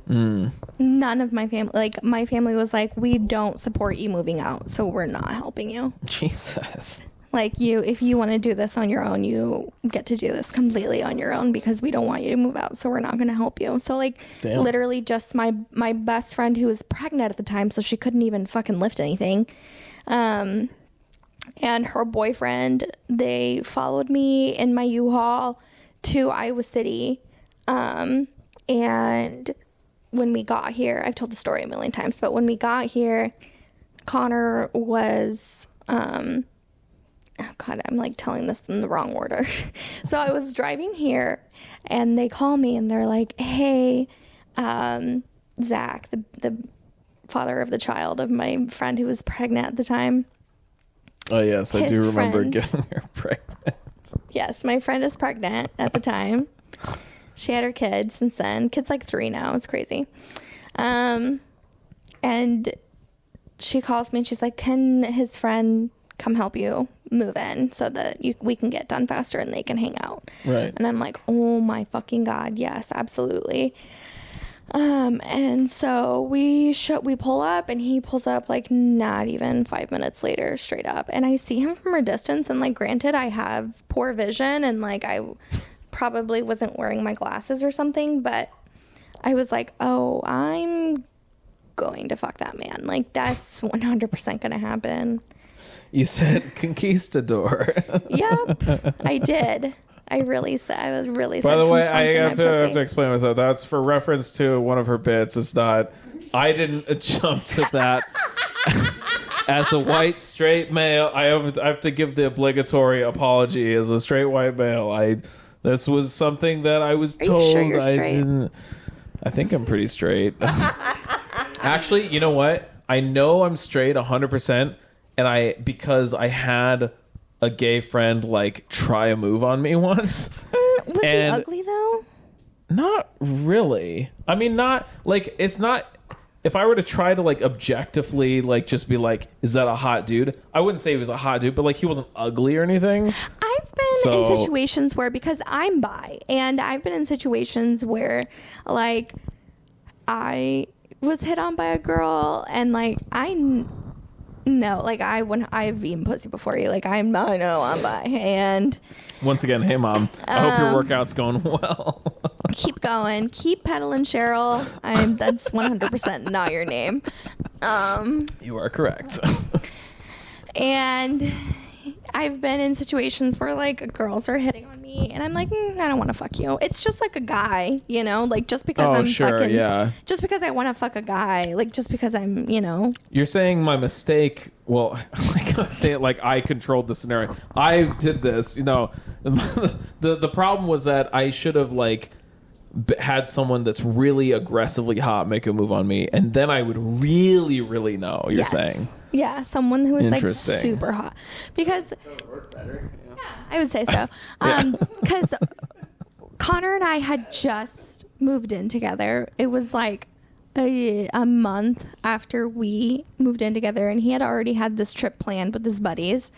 None of my family, like my family was like, we don't support you moving out, so we're not helping you. Jesus. Like, if you want to do this on your own, you get to do this completely on your own, because we don't want you to move out, so we're not going to help you. So like, literally just my best friend, who was pregnant at the time, so she couldn't even fucking lift anything, and her boyfriend, they followed me in my U-Haul to Iowa City. And when we got here, I've told the story a million times, but when we got here, Connor was, oh God, I'm like telling this in the wrong order. So I was driving here and they call me and they're like, hey, Zach, the father of the child of my friend who was pregnant at the time. Oh, yes, I do remember friend, getting her pregnant. Yes, my friend is pregnant at the time. She had her kid since then. Kid's like 3 now. It's crazy. And she calls me and she's like, can his friend come help you move in so that we can get done faster and they can hang out? Right. And I'm like, oh my fucking God. Yes, absolutely. And so we pull up and he pulls up like not even 5 minutes later, straight up. And I see him from a distance and like, granted, I have poor vision and like I probably wasn't wearing my glasses or something, but I was like, oh, I'm going to fuck that man. Like that's 100% going to happen. You said conquistador. Yep, I did. I really said. By the way, I have to explain myself. That's for reference to one of her bits. It's not. I didn't jump to that. As a white straight male, I have to give the obligatory apology. As a straight white male, this was something that I was told. Are you sure you're straight? I didn't. I think I'm pretty straight. Actually, you know what? I know I'm straight 100%, and because I had a gay friend like try a move on me once. Was he ugly though? Not really. I mean, not like it's not. If I were to try to like objectively like just be like, is that a hot dude? I wouldn't say he was a hot dude, but like he wasn't ugly or anything. I've been in situations where, because I'm bi, and I've been in situations where like I was hit on by a girl and like no, like I've eaten pussy before you. Like I know I'm bi. And once again, hey mom, I hope your workout's going well. Keep going, keep pedaling, Cheryl. That's 100% not your name. You are correct. And I've been in situations where like girls are hitting on me, and I'm like, I don't want to fuck you. It's just like a guy, you know, like just because just because I want to fuck a guy, like just because I'm, you know. You're saying my mistake. Well, like I say it like I controlled the scenario. I did this, you know. The problem was that I should have like had someone that's really aggressively hot make a move on me, and then I would really know. You're saying. Yeah, someone who is like super hot. Because that would work better. Yeah. I would say so. Because Connor and I had just moved in together. It was like a month after we moved in together, and he had already had this trip planned with his buddies.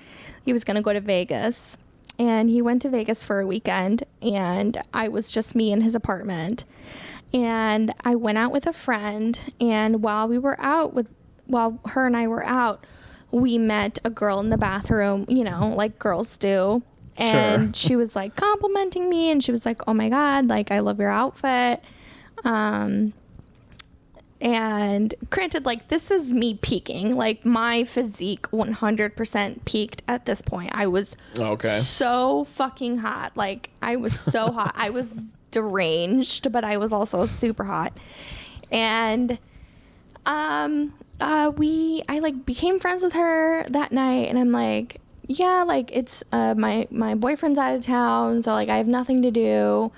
He was going to go to Vegas, and he went to Vegas for a weekend, and I was just me in his apartment. And I went out with a friend, and while her and I were out, we met a girl in the bathroom, you know, like girls do. And She was like complimenting me, and she was like, oh my God, like I love your outfit. And granted, like this is me peaking, like my physique 100% peaked at this point. I was so fucking hot. Like I was so hot. I was deranged, but I was also super hot. And I like became friends with her that night, and I'm like, yeah, like it's my boyfriend's out of town, so like I have nothing to do.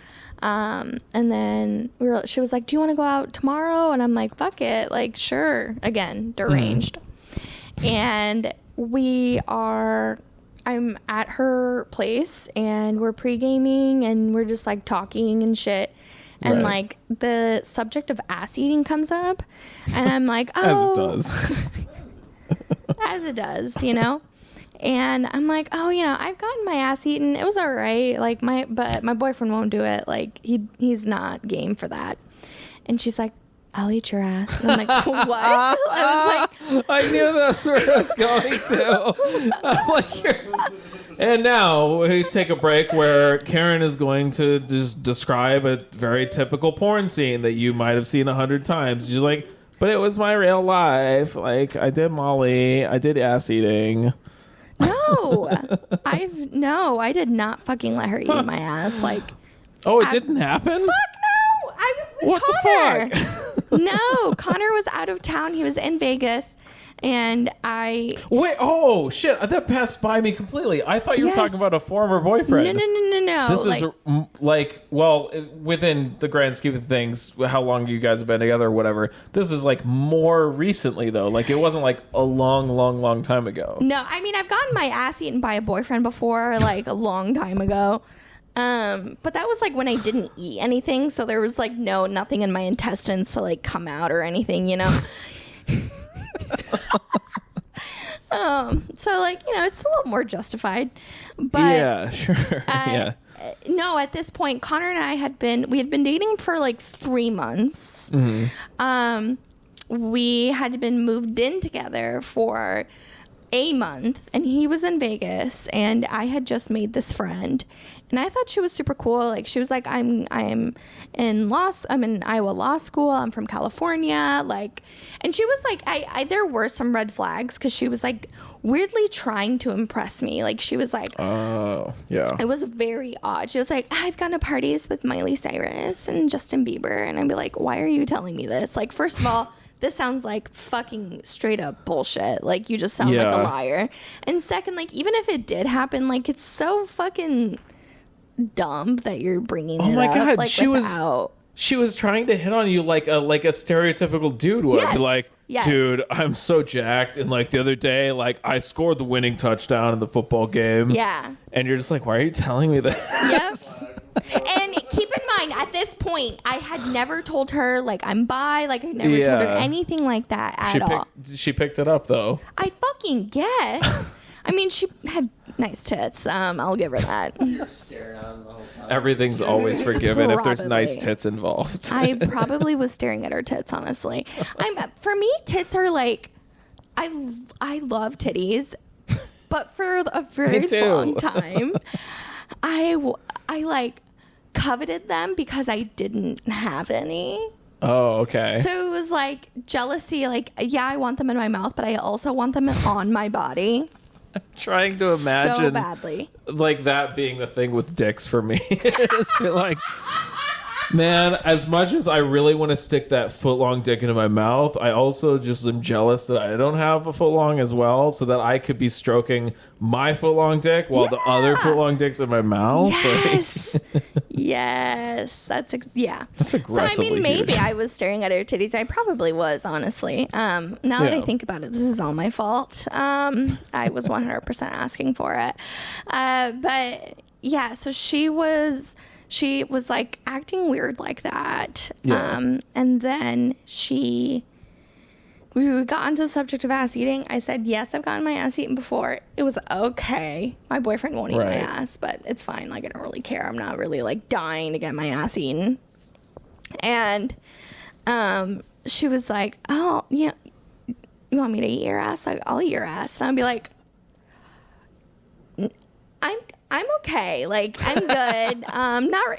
And then she was like, do you want to go out tomorrow? And I'm like, fuck it, like sure. Again, deranged. And I'm at her place, and we're pre-gaming, and we're just like talking and shit. And like the subject of ass eating comes up, and I'm like, oh, as it does. As it does, you know. And I'm like, oh, you know, I've gotten my ass eaten. It was all right. Like but my boyfriend won't do it. Like he's not game for that. And she's like, I'll eat your ass. And I'm like, what? I was like, I knew that's where I was going to. I'm like, and now we take a break where Karen is going to just describe a very typical porn scene that you might have seen 100 times. She's like, but it was my real life. Like I did Molly. I did ass eating. No, No, I did not fucking let her eat my ass. Like, oh, it didn't happen? fuck no. I was with What Connor. the fuck? No, Connor was out of town. He was in Vegas. And Wait, oh, shit. That passed by me completely. I thought you were Yes. talking about a former boyfriend. No. This is well, within the grand scheme of things, how long you guys have been together or whatever. This is like more recently, though. Like, it wasn't like a long time ago. No, I mean, I've gotten my ass eaten by a boyfriend before, like a long time ago. But that was like when I didn't eat anything. So there was like nothing in my intestines to like come out or anything, you know? So like, it's a little more justified, but Yeah, sure. Yeah. no, at this point, Connor and I had been dating for like 3 months. We had been moved in together for a month, and he was in Vegas, and I had just made this friend, and I thought she was super cool. Like, she was like, I'm in Iowa Law School. I'm from California. Like, and she was like, I there were some red flags because she was like weirdly trying to impress me. Like, she was like, Oh, yeah. it was very odd. She was like, I've gone to parties with Miley Cyrus and Justin Bieber. And I'd be like, why are you telling me this? Like, first of all, this sounds like fucking straight up bullshit. Like, you just sound like a liar. And second, like, even if it did happen, like, it's so fucking dumb that you're bringing it my up. God, Like, she was trying to hit on you like a stereotypical dude would. Yes. Be like, Yes. dude, I'm so jacked, and like the other day, like I scored the winning touchdown in the football game. Yeah. And you're just like, why are you telling me that? Yep. And keep in mind, at this point, I had never told her, like, I'm bi. Like, I never told her anything like that at all. She picked it up though. I fucking guess. I mean, she had nice tits. I'll give her that. You're staring at him the whole time. Everything's always forgiven if there's Probably. nice tits involved. I probably was staring at her tits, honestly. For me, tits are like, I love titties, but for a very Me too. long time, I like coveted them because I didn't have any. Oh, okay. So it was like jealousy. Like, yeah, I want them in my mouth, but I also want them on my body. Trying to imagine So badly. like that being the thing with dicks for me. I just feel like, man, as much as I really want to stick that foot long dick into my mouth, I also just am jealous that I don't have a foot long as well, so that I could be stroking my foot long dick while the other foot long dick's in my mouth. Yes. Yes. That's aggressively So, I mean, maybe huge. I was staring at her titties. I probably was, honestly. Now that I think about it, this is all my fault. I was 100% asking for it. But yeah, so she was like acting weird like that. Yeah. And then we got onto the subject of ass eating. I said, yes, I've gotten my ass eaten before. It was okay. My boyfriend won't eat my ass, but it's fine. Like, I don't really care. I'm not really like dying to get my ass eaten. And she was like, oh, yeah, you want me to eat your ass? Like, I'll eat your ass. And I'd be like, I'm okay. Like, I'm good. Not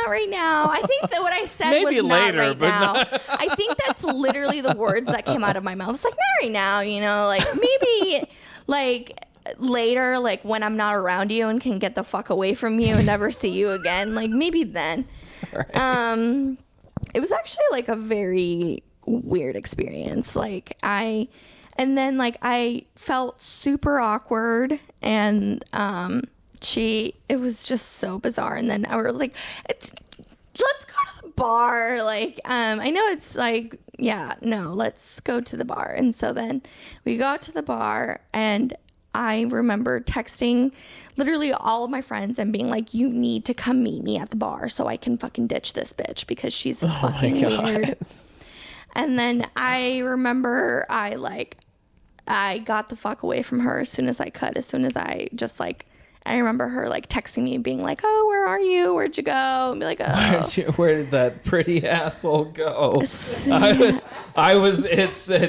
right now. I think that what I said Maybe was not later, right but now. not- I think that's literally the words that came out of my mouth. It's like, not right now, like maybe like later, like when I'm not around you and can get the fuck away from you and never see you again. Like, maybe then. Right. It was actually like a very weird experience. Like, I felt super awkward, and it was just so bizarre. And then I was like, let's go to the bar. Like, I know it's like, yeah, no, let's go to the bar. And so then we got to the bar, and I remember texting literally all of my friends and being like, you need to come meet me at the bar so I can fucking ditch this bitch because she's fucking weird. And then I remember I got the fuck away from her as soon as I could. As soon as I just like, I remember her like texting me being like, oh, where are you? Where'd you go? And be like, oh. Where did that pretty asshole go? It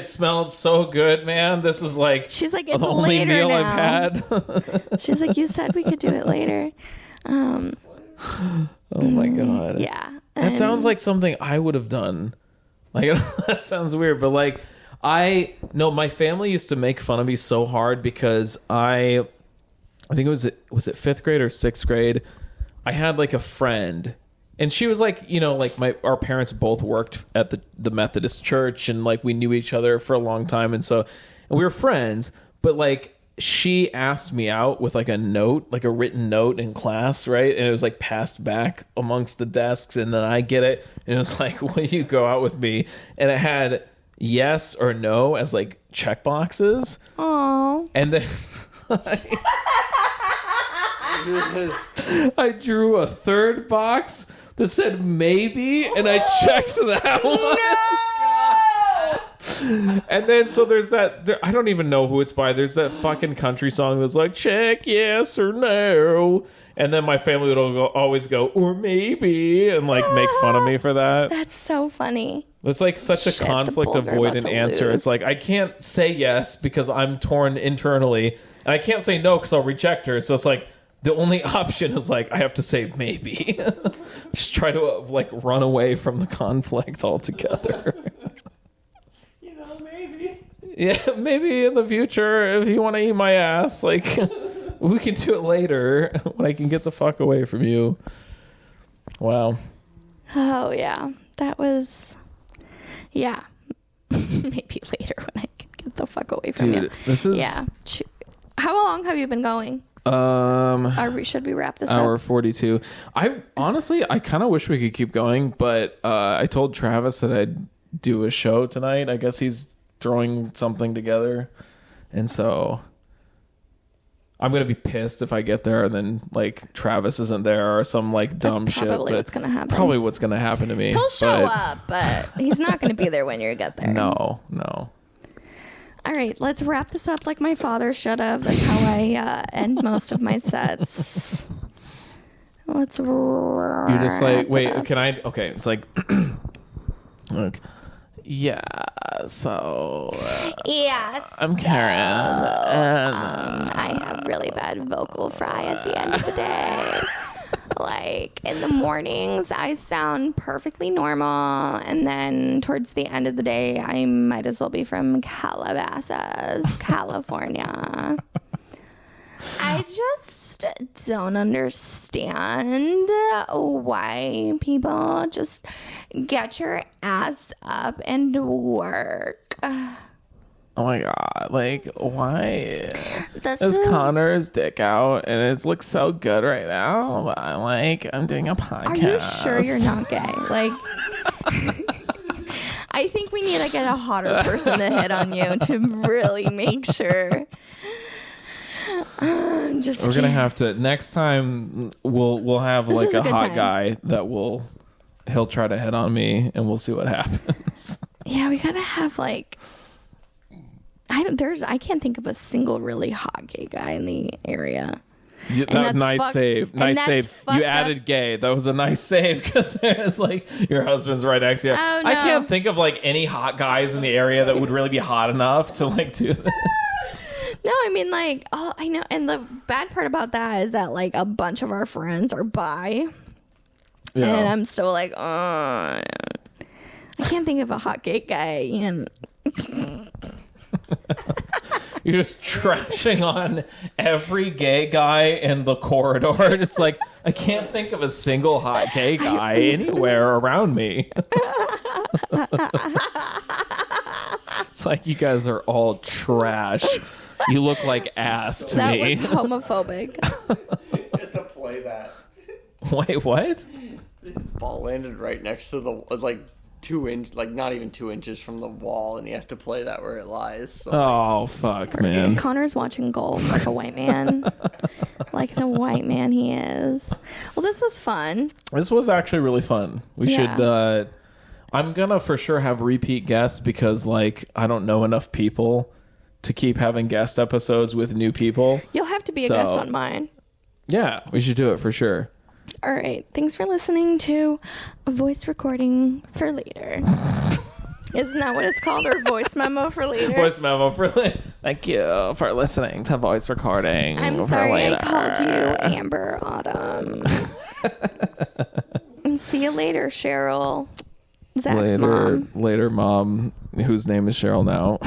smelled so good, man. This is like, she's like, it's the only later meal now. I've had. She's like, you said we could do it later. Oh my God. Yeah. That sounds like something I would have done. Like, that sounds weird, but like, my family used to make fun of me so hard because I I think was it 5th grade or 6th grade? I had like a friend, and she was like, you know, like our parents both worked at the Methodist church, and like we knew each other for a long time, and we were friends. But like she asked me out with like a note, like a written note in class, right? And it was like passed back amongst the desks, and then I get it, and it was like, will you go out with me? And it had yes or no as like check boxes. Aww. And then I drew a third box that said maybe, and I checked that one. No! And then so there's that. I don't even know who it's by. There's that fucking country song that's like check yes or no, and then my family would always go or maybe and like make fun of me for that. That's so funny. It's like such a conflict avoidant answer. Lose. It's like I can't say yes because I'm torn internally, and I can't say no because I'll reject her. So it's like the only option is like I have to say maybe. Just try to like run away from the conflict altogether. You know, maybe. Yeah, maybe in the future if you want to eat my ass, like we can do it later when I can get the fuck away from you. Wow. Oh yeah, that was. Yeah, maybe later when I can get the fuck away from you. This is How long have you been going? Should we wrap this hour up? 42. I kind of wish we could keep going, but I told Travis that I'd do a show tonight. I guess he's throwing something together, and so I'm gonna be pissed if I get there and then like Travis isn't there or some like dumb That's shit. probably what's gonna happen. Probably what's gonna happen to me. He'll show up, but he's not gonna be there when you get there. No. All right, let's wrap this up like my father should have. That's how I end most of my sets. Let's. You're just like, wait, can I? Okay, it's like, look, yeah. So, I'm Karen, and I have really bad vocal fry at the end of the day. Like in the mornings, I sound perfectly normal, and then towards the end of the day, I might as well be from Calabasas, California. I just don't understand why people just get your ass up and work. oh my god, like why This is Connor's dick out and it looks so good right now? But I'm doing a podcast. Are you sure you're not gay? Like, I think we need to get a hotter person to hit on you to really make sure. We're gonna have to next time. We'll have like a hot guy that he'll try to hit on me and we'll see what happens. Yeah, we gotta have like. I can't think of a single really hot gay guy in the area. Yeah, nice save. You added gay. That was a nice save because it's like your husband's right next to you. Oh, no. I can't think of like any hot guys in the area that would really be hot enough to like do this. No, I mean like, oh, I know. And the bad part about that is that like a bunch of our friends are bi. Yeah. And I'm still like, I can't think of a hot gay guy. You know. You're just trashing on every gay guy in the corridor. It's like, I can't think of a single hot gay guy anywhere around me. It's like, you guys are all trash. You look like ass to me. That was homophobic. Just to play that. Wait, what? His ball landed right next to the, like, 2 inch, like not even 2 inches from the wall, and he has to play that where it lies. So. Oh fuck, man! Connor's watching golf like a white man, like the white man he is. Well, this was fun. This was actually really fun. We should. I'm gonna for sure have repeat guests because like I don't know enough people to keep having guest episodes with new people. You'll have to be a guest on mine. Yeah, we should do it for sure. All right. Thanks for listening to a voice recording for later. Isn't that what it's called? Or voice memo for later? Voice memo for later. Thank you for listening to voice recording. I'm sorry I called you Amber Autumn. See you later, Cheryl. Zach's mom. Later, mom, whose name is Cheryl now.